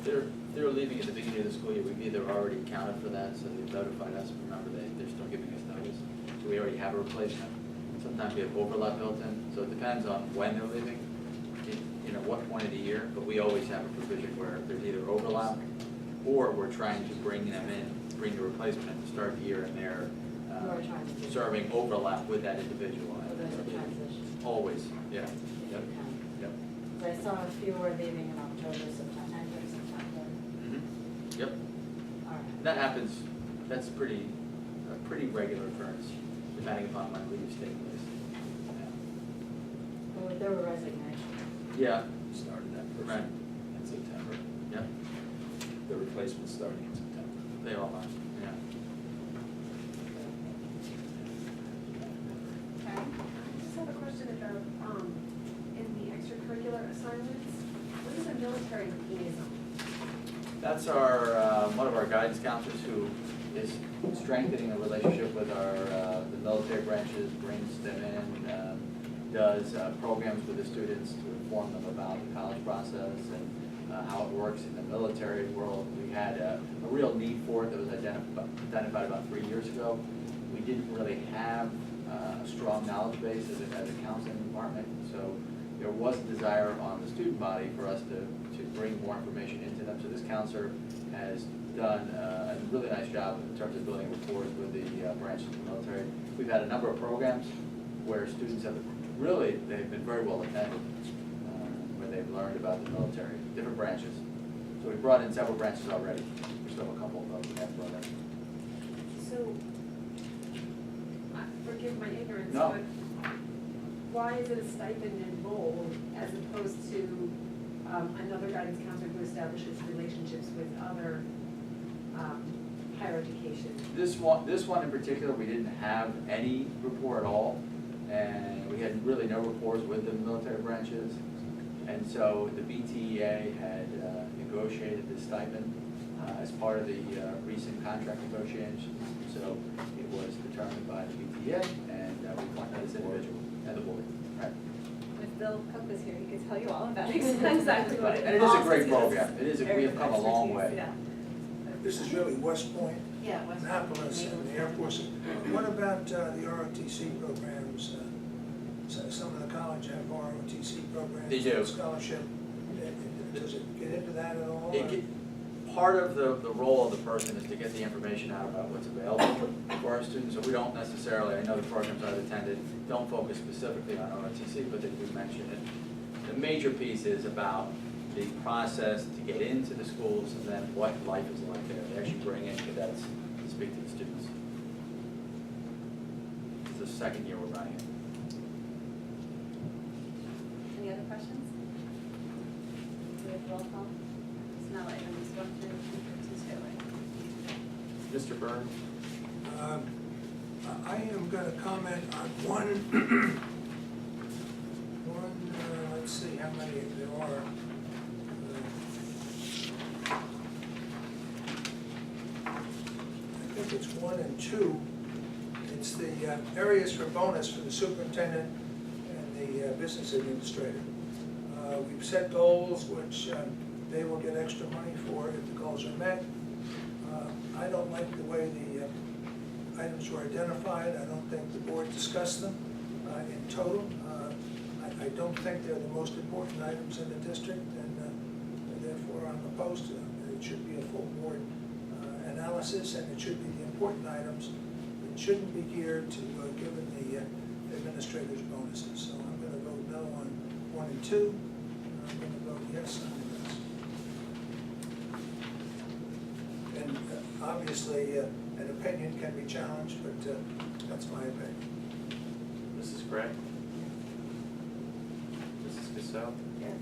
If they're leaving at the beginning of the school year, we've either already accounted for that, so they've notified us, remember, they're still giving us notice. So we already have a replacement. Sometimes we have overlap built in, so it depends on when they're leaving, what point of the year, but we always have a provision where there's either overlap, or we're trying to bring them in, bring the replacement at the start of the year, and they're We're trying to do serving overlap with that individual. So there's a transition. Always, yeah. Yep. Yep. But I saw a few were leaving in October, September, end of September. Mhm. Yep. All right. That happens, that's a pretty regular occurrence, depending upon when leaves take place. Well, there were resignations. Yeah, We started that Right. person in September. yeah, The replacement's starting in September. they all are, yeah. Karen? I just have a question about, in the extracurricular assignments, what is a military liaison? That's our, one of our guidance counselors who is strengthening a relationship with our, the military branches, brings them in, does programs with the students to inform them about the college process and how it works in the military world. We had a real need for it that was identified about 3 years ago. We didn't really have a strong knowledge base as a counseling department, so there was a desire on the student body for us to bring more information into them. So this counselor has done a really nice job in terms of building rapport with the branches of the military. We've had a number of programs where students have they've been very well attended, where they've learned about the military, different branches. So we brought in several branches already. We still have a couple of those we have brought in. So, forgive my ignorance, No. but why is it a stipend in bold as opposed to another guidance counselor who establishes relationships with other higher education? This one in particular, we didn't have any rapport at all, and we had really no rapport with the military branches. And so the BTEA had negotiated this stipend as part of the recent contract negotiations. So it was determined by the BTEA, and we appointed this individual and the board. Right. If Bill Cook was here, he could tell you all about exactly what it And it is a involves. great It's program. It is, we area have of come a long expertise, way. yeah. This is really West Point, Yeah, West Point. Annapolis, and the Air Force. What about the ROTC programs? Some of the colleges have ROTC programs. They do. Scholarship. Does it get into that at all? Part of the role of the person is to get the information out about what's available for our students. So we don't necessarily, I know the programs I've attended don't focus specifically on ROTC, but they do mention it. The major piece is about the process to get into the schools and then what life is like there. They actually bring in cadets to speak to the students. It's the second year we're running it. Any other questions? Do we have roll call? It's not like I'm just going through Tuesday. Mr. Byrne? I am going to comment on one, let's see how many there are. I think it's 1 and 2. It's the areas for bonus for the superintendent and the business administrator. We've set goals which they will get extra money for if the goals are met. I don't like the way the items were identified. I don't think the board discussed them in total. I don't think they're the most important items in the district, and therefore I'm opposed to them. It should be a full board analysis, and it should be the important items. It shouldn't be geared to giving the administrators bonuses. So I'm going to vote no on 1 and 2, and I'm going to vote yes on the rest. And obviously, an opinion can be challenged, but that's my opinion. Mrs. Gray? Mrs. Cassell? Yes.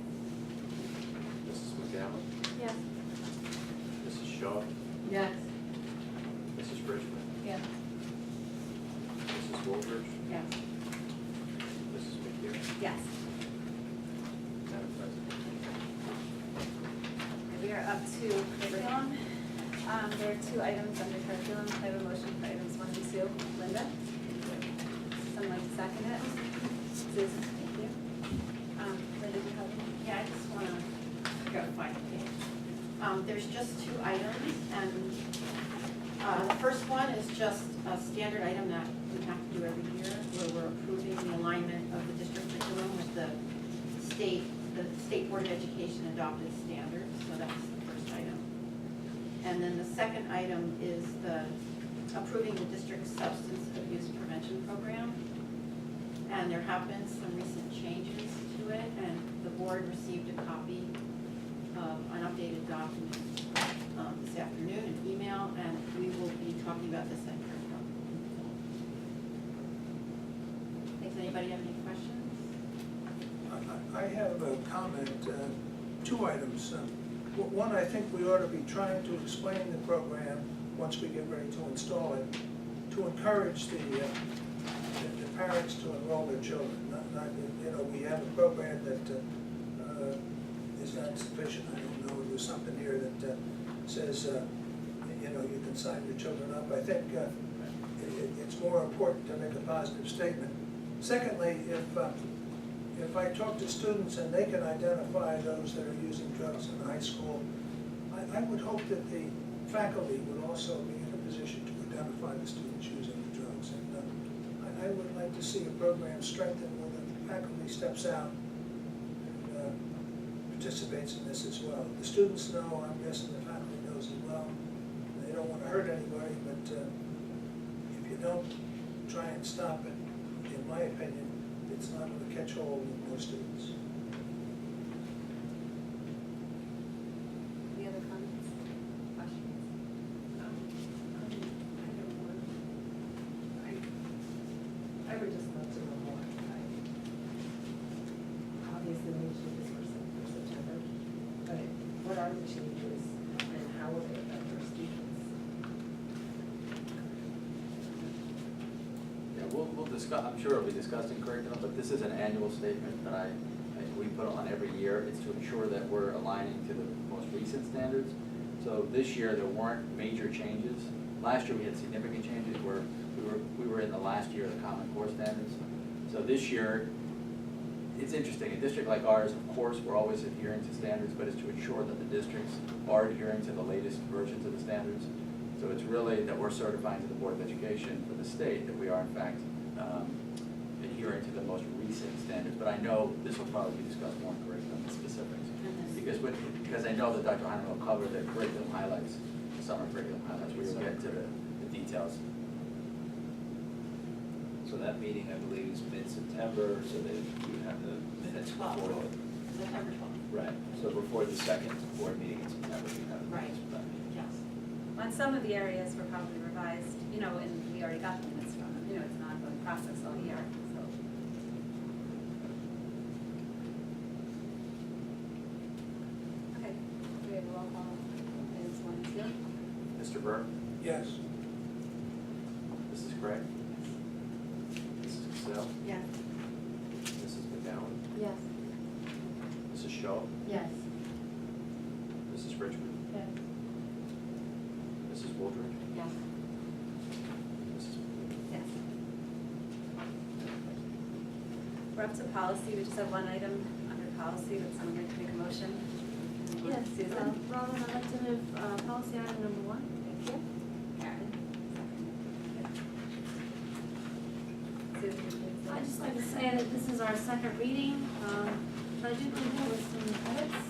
Mrs. McGowan? Yes. Mrs. Shaw? Yes. Mrs. Richmond? Yes. Mrs. Woolridge? Yes. Mrs. McHugh? Yes. Madam President? We are up to curriculum. There are 2 items under curriculum. I have a motion for items 1 and 2. Linda? Someone like to second it? Susan, thank you. Linda, do you have any? Yeah, I just want to go find the page. There's just 2 items, and the first one is just a standard item that we have to do every year, where we're approving the alignment of the district curriculum with the State Board of Education adopted standards, so that's the first item. And then the second item is approving the district's substance abuse prevention program. And there have been some recent changes to it, and the board received a copy of an updated document this afternoon, an email, and we will be talking about this at curriculum. Does anybody have any questions? I have a comment, 2 items. One, I think we ought to be trying to explain the program once we get ready to install it, to encourage the parents to enroll their children. We have a program that is not sufficient. I don't know, there's something here that says, you know, you can sign your children up. I think it's more important to make a positive statement. Secondly, if I talk to students and they can identify those that are using drugs in high school, I would hope that the faculty would also be in a position to identify the students using the drugs. And I would like to see a program strengthened where the faculty steps out and participates in this as well. The students know, I'm guessing the faculty knows as well. They don't want to hurt anybody, but if you don't try and stop it, in my opinion, it's not going to catch hold with more students. Any other comments, questions? I would just love to know more. Obviously, we should do this for September, but what are the changes and how will they affect our students? Yeah, we'll discuss, I'm sure it'll be discussed in curriculum, but this is an annual statement that we put on every year. It's to ensure that we're aligning to the most recent standards. So this year, there weren't major changes. Last year, we had significant changes where we were in the last year of the Common Core standards. So this year, it's interesting. A district like ours, of course, we're always adhering to standards, but it's to ensure that the districts are adhering to the latest versions of the standards. So it's really that we're certifying to the Board of Education for the state that we are in fact adhering to the most recent standards. But I know this will probably be discussed more in curriculum specifics. Because I know that Dr. Heineman will cover the curriculum highlights, the summer curriculum highlights, where you'll get to the details. So that meeting, I believe, is mid-September, so they would have the minutes before the, September 12th. right, so before the second board meeting in September, we have the minutes for that meeting. Yes. On some of the areas were probably revised, you know, and we already got the minutes from them, you know, it's an ongoing process all year, so. Okay, we have a roll call, minutes 1 and 2. Mr. Burke, Yes. Mrs. Craig, Mrs. Cassell, Yes. Mrs. McGowan, Yes. Mrs. Shaw, Yes. Mrs. Richmond, Yes. Mrs. Wooldridge, Yes. Mrs. Yes. We're up to policy, we just have one item under policy, would someone like to make a motion? Yes, Susan? Robin, I'd like to move policy item number 1. Thank you. Karen? Susan, please. I'd just like to say that this is our second reading, but I do believe there was some edits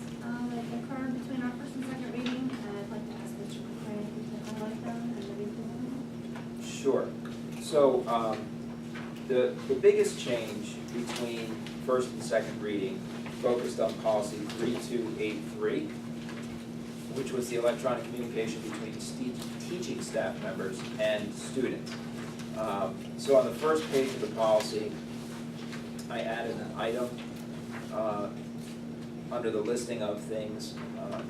that occurred between our first and second reading. I'd like to ask Mr. McCray if he could highlight them and maybe put them. Sure. So the biggest change between first and second reading focused on policy 3283, which was the electronic communication between teaching staff members and students. So on the first page of the policy, I added an item under the listing of things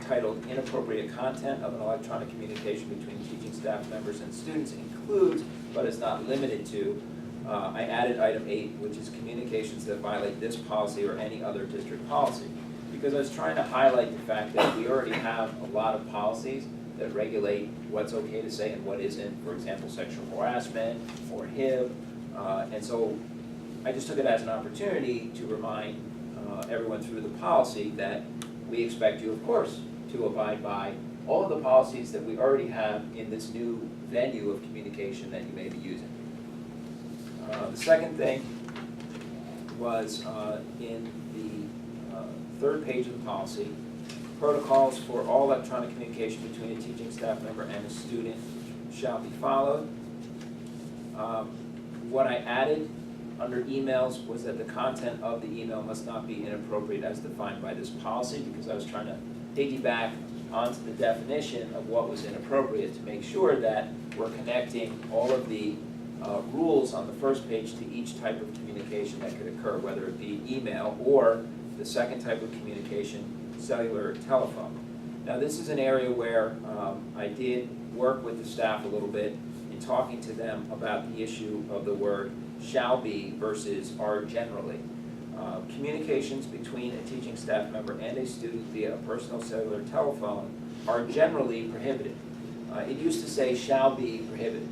titled inappropriate content of an electronic communication between teaching staff members and students includes, but is not limited to, I added item 8, which is communications that violate this policy or any other district policy. Because I was trying to highlight the fact that we already have a lot of policies that regulate what's okay to say and what isn't, for example, sexual harassment or HIV. And so I just took it as an opportunity to remind everyone through the policy that we expect you, of course, to abide by all of the policies that we already have in this new venue of communication that you may be using. The second thing was in the third page of the policy, protocols for all electronic communication between a teaching staff member and a student shall be followed. What I added under emails was that the content of the email must not be inappropriate as defined by this policy, because I was trying to piggyback onto the definition of what was inappropriate to make sure that we're connecting all of the rules on the first page to each type of communication that could occur, whether it be email or the second type of communication, cellular or telephone. Now this is an area where I did work with the staff a little bit in talking to them about the issue of the word shall be versus are generally. Communications between a teaching staff member and a student via a personal cellular telephone are generally prohibited. It used to say shall be prohibited.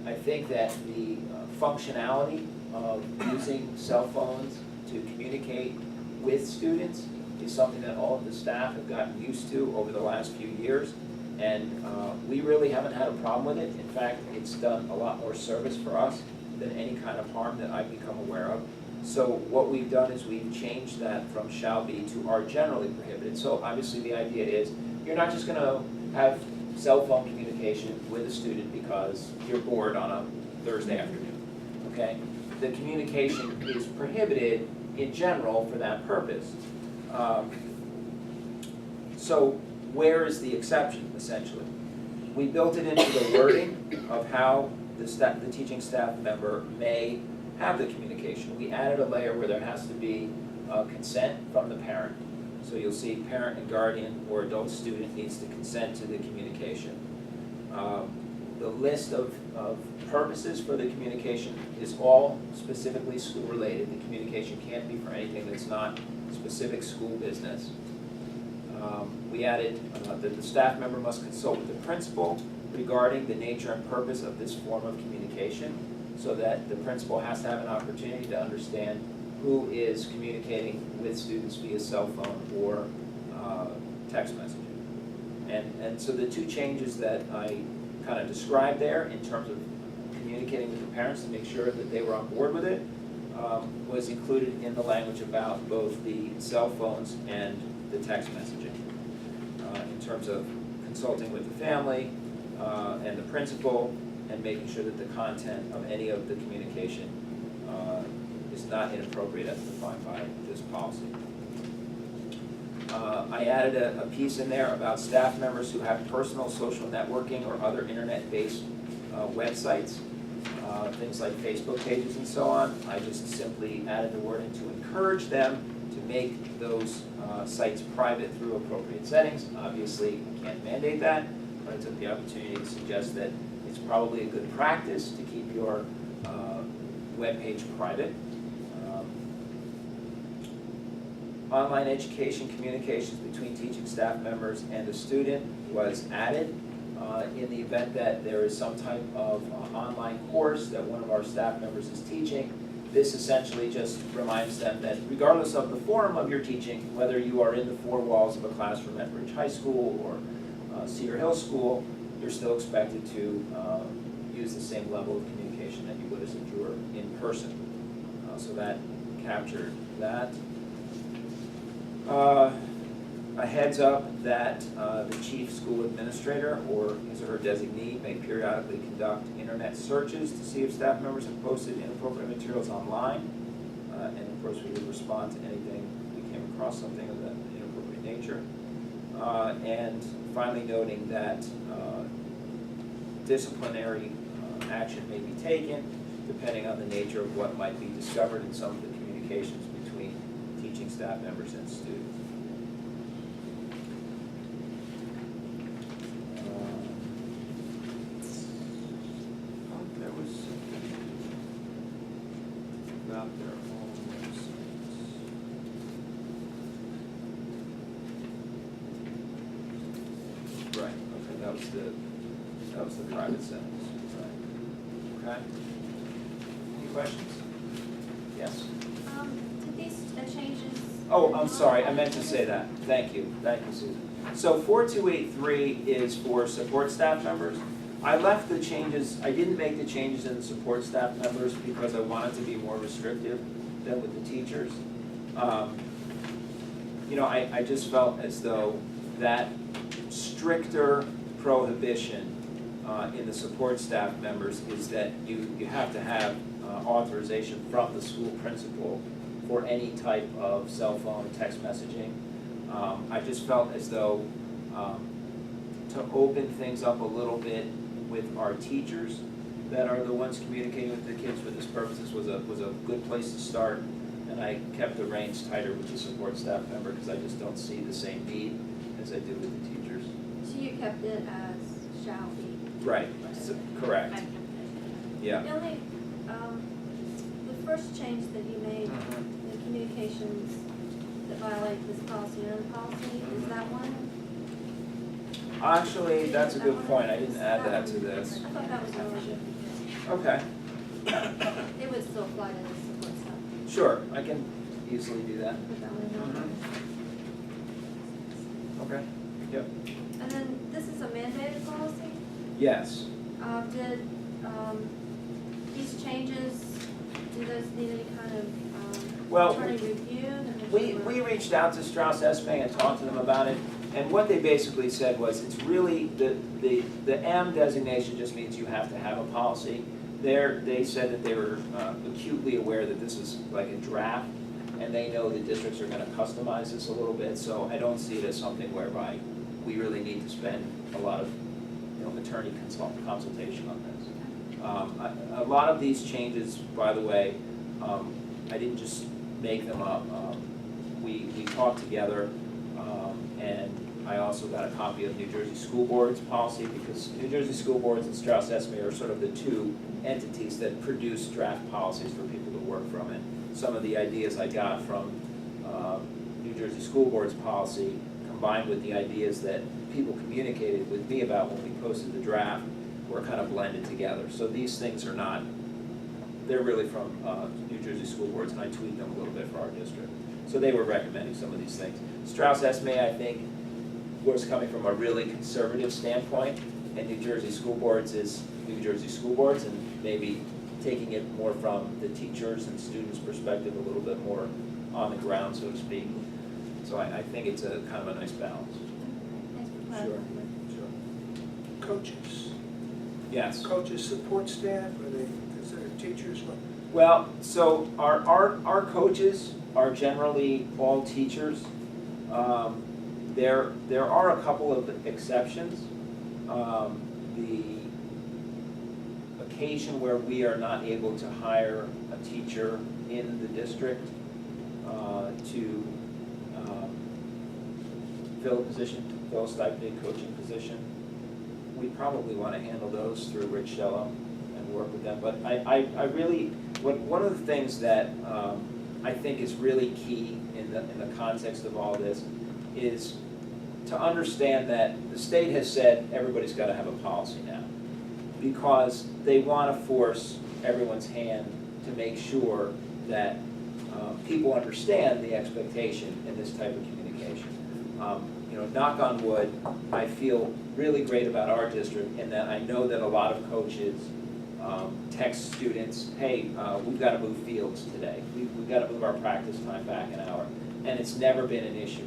I think that the functionality of using cell phones to communicate with students is something that all of the staff have gotten used to over the last few years, and we really haven't had a problem with it. In fact, it's done a lot more service for us than any kind of harm that I've become aware of. So what we've done is we've changed that from shall be to are generally prohibited. So obviously the idea is you're not just going to have cell phone communication with a student because you're bored on a Thursday afternoon, okay? The communication is prohibited in general for that purpose. So where is the exception, essentially? We built it into the wording of how the teaching staff member may have the communication. We added a layer where there has to be consent from the parent. So you'll see parent and guardian or adult student needs to consent to the communication. The list of purposes for the communication is all specifically school-related. The communication can't be for anything that's not specific school business. We added that the staff member must consult with the principal regarding the nature and purpose of this form of communication, so that the principal has to have an opportunity to understand who is communicating with students via cell phone or text messaging. And so the two changes that I kind of described there in terms of communicating with the parents to make sure that they were on board with it was included in the language about both the cell phones and the text messaging. In terms of consulting with the family and the principal, and making sure that the content of any of the communication is not inappropriate as defined by this policy. I added a piece in there about staff members who have personal social networking or other internet-based websites, things like Facebook pages and so on. I just simply added the wording to encourage them to make those sites private through appropriate settings. Obviously, I can't mandate that, but I took the opportunity to suggest that it's probably a good practice to keep your web page private. Online education communications between teaching staff members and a student was added in the event that there is some type of online course that one of our staff members is teaching. This essentially just reminds them that regardless of the form of your teaching, whether you are in the four walls of a classroom at Ridge High School or Cedar Hill School, you're still expected to use the same level of communication that you would as if you were in person. So that captured that. A heads up that the chief school administrator or his or her designee may periodically conduct internet searches to see if staff members have posted inappropriate materials online. And of course, we would respond to anything we came across something of that inappropriate nature. And finally noting that disciplinary action may be taken depending on the nature of what might be discovered in some of the communications between teaching staff members and students. There was something about their own websites. Right, okay, that was the private sentence, right. Okay. Any questions? Yes? Did these changes? Oh, I'm sorry, I meant to say that. Thank you, Susan. So 4283 is for support staff members. I left the changes, I didn't make the changes in the support staff members because I wanted to be more restrictive than with the teachers. You know, I just felt as though that stricter prohibition in the support staff members is that you have to have authorization from the school principal for any type of cell phone text messaging. I just felt as though to open things up a little bit with our teachers that are the ones communicating with the kids for this purposes was a good place to start. And I kept the reins tighter with the support staff member because I just don't see the same need as I do with the teachers. So you kept it as shall be? Right, correct. Yeah. The only, the first change that you made, the communications that violate this policy and other policy, is that one? Actually, that's a good point, I didn't add that to this. I thought that was really Okay, good. It would still apply to the support stuff. sure, I can easily do that. Put that one in. Okay, yep. And then this is a mandated policy. Yes, Did these changes, do those need any kind of Well, attorney review? we reached out to Strauss Esme and talked to them about it, and what they basically said was, it's really, the M designation just means you have to have a policy. They said that they were acutely aware that this is like a draft, and they know the districts are gonna customize this a little bit, so I don't see it as something whereby we really need to spend a lot of, attorney consultation on this. A lot of these changes, by the way, I didn't just make them up. We talked together, and I also got a copy of New Jersey School Board's policy, because New Jersey School Boards and Strauss Esme are sort of the two entities that produce draft policies for people to work from. And some of the ideas I got from New Jersey School Board's policy, combined with the ideas that people communicated with me about when we posted the draft, were kind of blended together. So these things are not, they're really from New Jersey School Boards, and I tweaked them a little bit for our district. So they were recommending some of these things. Strauss Esme, I think, was coming from a really conservative standpoint, and New Jersey School Boards is New Jersey School Boards, and maybe taking it more from the teachers and students' perspective, a little bit more on the ground, so to speak. So I think it's a kind of a nice balance. Thanks for Sure, clarifying. sure. Coaches, Yes. coaches, support staff, are they considered teachers? Well, so our coaches are generally all teachers. There are a couple of exceptions. The occasion where we are not able to hire a teacher in the district to fill a position, fill a stipended coaching position, we probably want to handle those through Rich Shello and work with them. But I really, one of the things that I think is really key in the context of all this is to understand that the state has said everybody's got to have a policy now, because they want to force everyone's hand to make sure that people understand the expectation in this type of communication. Knock on wood, I feel really great about our district in that I know that a lot of coaches text students, hey, we've got to move fields today. We've got to move our practice time back an hour. And it's never been an issue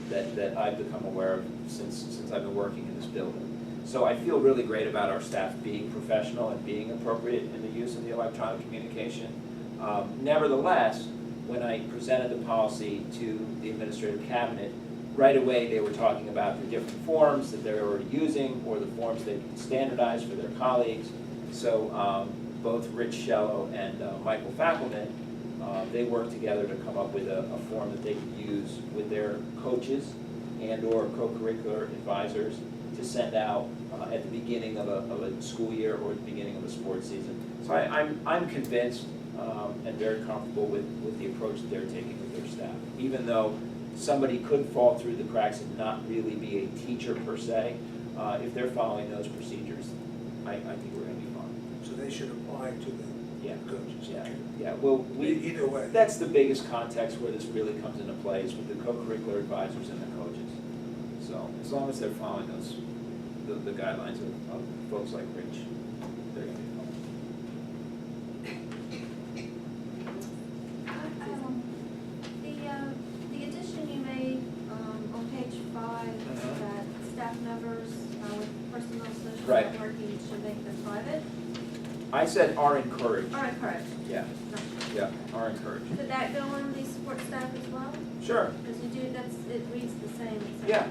that I've become aware of since I've been working in this building. So I feel really great about our staff being professional and being appropriate in the use of the electronic communication. Nevertheless, when I presented the policy to the administrative cabinet, right away they were talking about the different forms that they're already using or the forms they can standardize for their colleagues. So both Rich Shello and Michael Fackelman, they worked together to come up with a form that they could use with their coaches and or co-curricular advisors to send out at the beginning of a school year or at the beginning of a sports season. So I'm convinced and very comfortable with the approach that they're taking with their staff. Even though somebody could fall through the cracks and not really be a teacher per se, if they're following those procedures, I think we're going to be fine. So they should apply to the Yeah. coaches? Yeah, Okay. yeah. Well, Either way. that's the biggest context where this really comes into play is with the co-curricular advisors and the coaches. So as long as they're following the guidelines of folks like Rich, they're going to be fine. The addition you made on page 5, that staff members with personal social Right. networking should make them private. I said are encouraged. All right, correct. Yeah, yeah, are encouraged. Could that go on the support staff as well? Sure, Because you do, it reads the same. Yeah.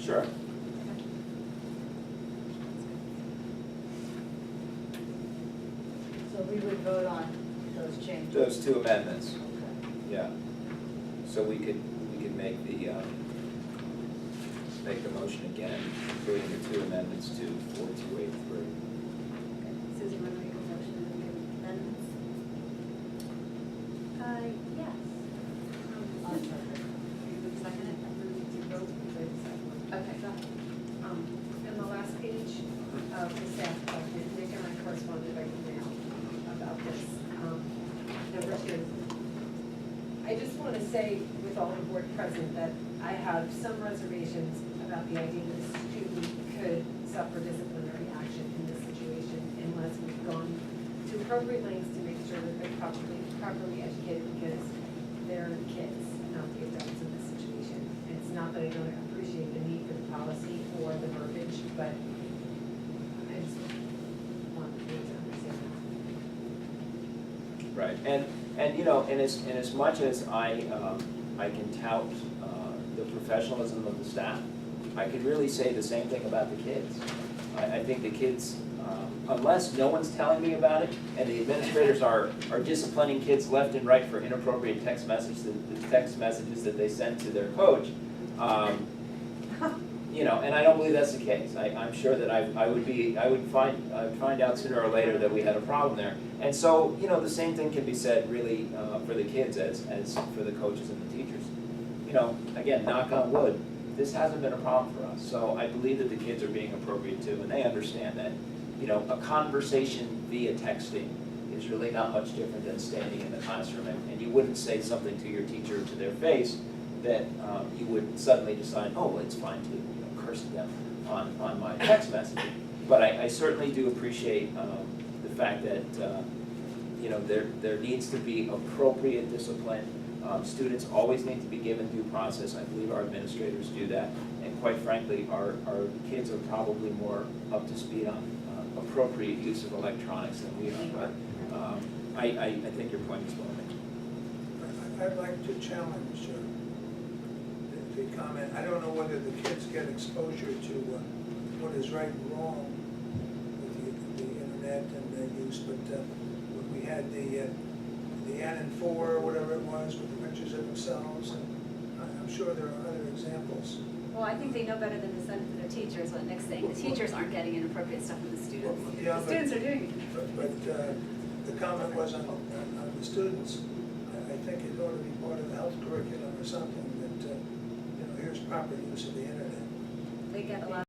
sure. So we would vote on those changes? Those two amendments, Okay. yeah. So we could make the motion again, including the two amendments to 4283. Susan, want to make a motion and the amendments? want to say with all the board present that I have some reservations about the idea that a student could suffer disciplinary action in this situation unless we've gone to appropriate lengths to make sure that they're properly educated, because they're kids, not the adults in this situation. It's not that I don't appreciate the need for the policy or the verbiage, but I just want the board to understand that. Right, and you know, and as much as I can tout the professionalism of the staff, I could really say the same thing about the kids. I think the kids, unless no one's telling me about it, and the administrators are disciplining kids left and right for inappropriate text messages that they send to their coach, you know, and I don't believe that's the case. I'm sure that I would find out sooner or later that we had a problem there. And so, you know, the same thing can be said really for the kids as for the coaches and the teachers. You know, again, knock on wood, this hasn't been a problem for us. So I believe that the kids are being appropriate too, and they understand that, you know, a conversation via texting is really not much different than standing in the classroom, and you wouldn't say something to your teacher to their face that you would suddenly decide, oh, well, it's fine to, you know, curse them on my text messaging. But I certainly do appreciate the fact that, you know, there needs to be appropriate discipline. Students always need to be given due process. I believe our administrators do that. And quite frankly, our kids are probably more up to speed on appropriate use of electronics than we are. But I think your point is well made. I'd like to challenge the comment. I don't know whether the kids get exposure to what is right and wrong with the internet and their use, but when we had the N and 4 or whatever it was with the pictures of themselves, and I'm sure there are other examples. Well, I think they know better than to send it to their teachers, what Nick's saying. The teachers aren't getting inappropriate stuff from the students. Yeah, The students are doing it. But the comment was on the students. I think it ought to be part of the health curriculum or something that, you know, here's proper use of the internet. They get a lot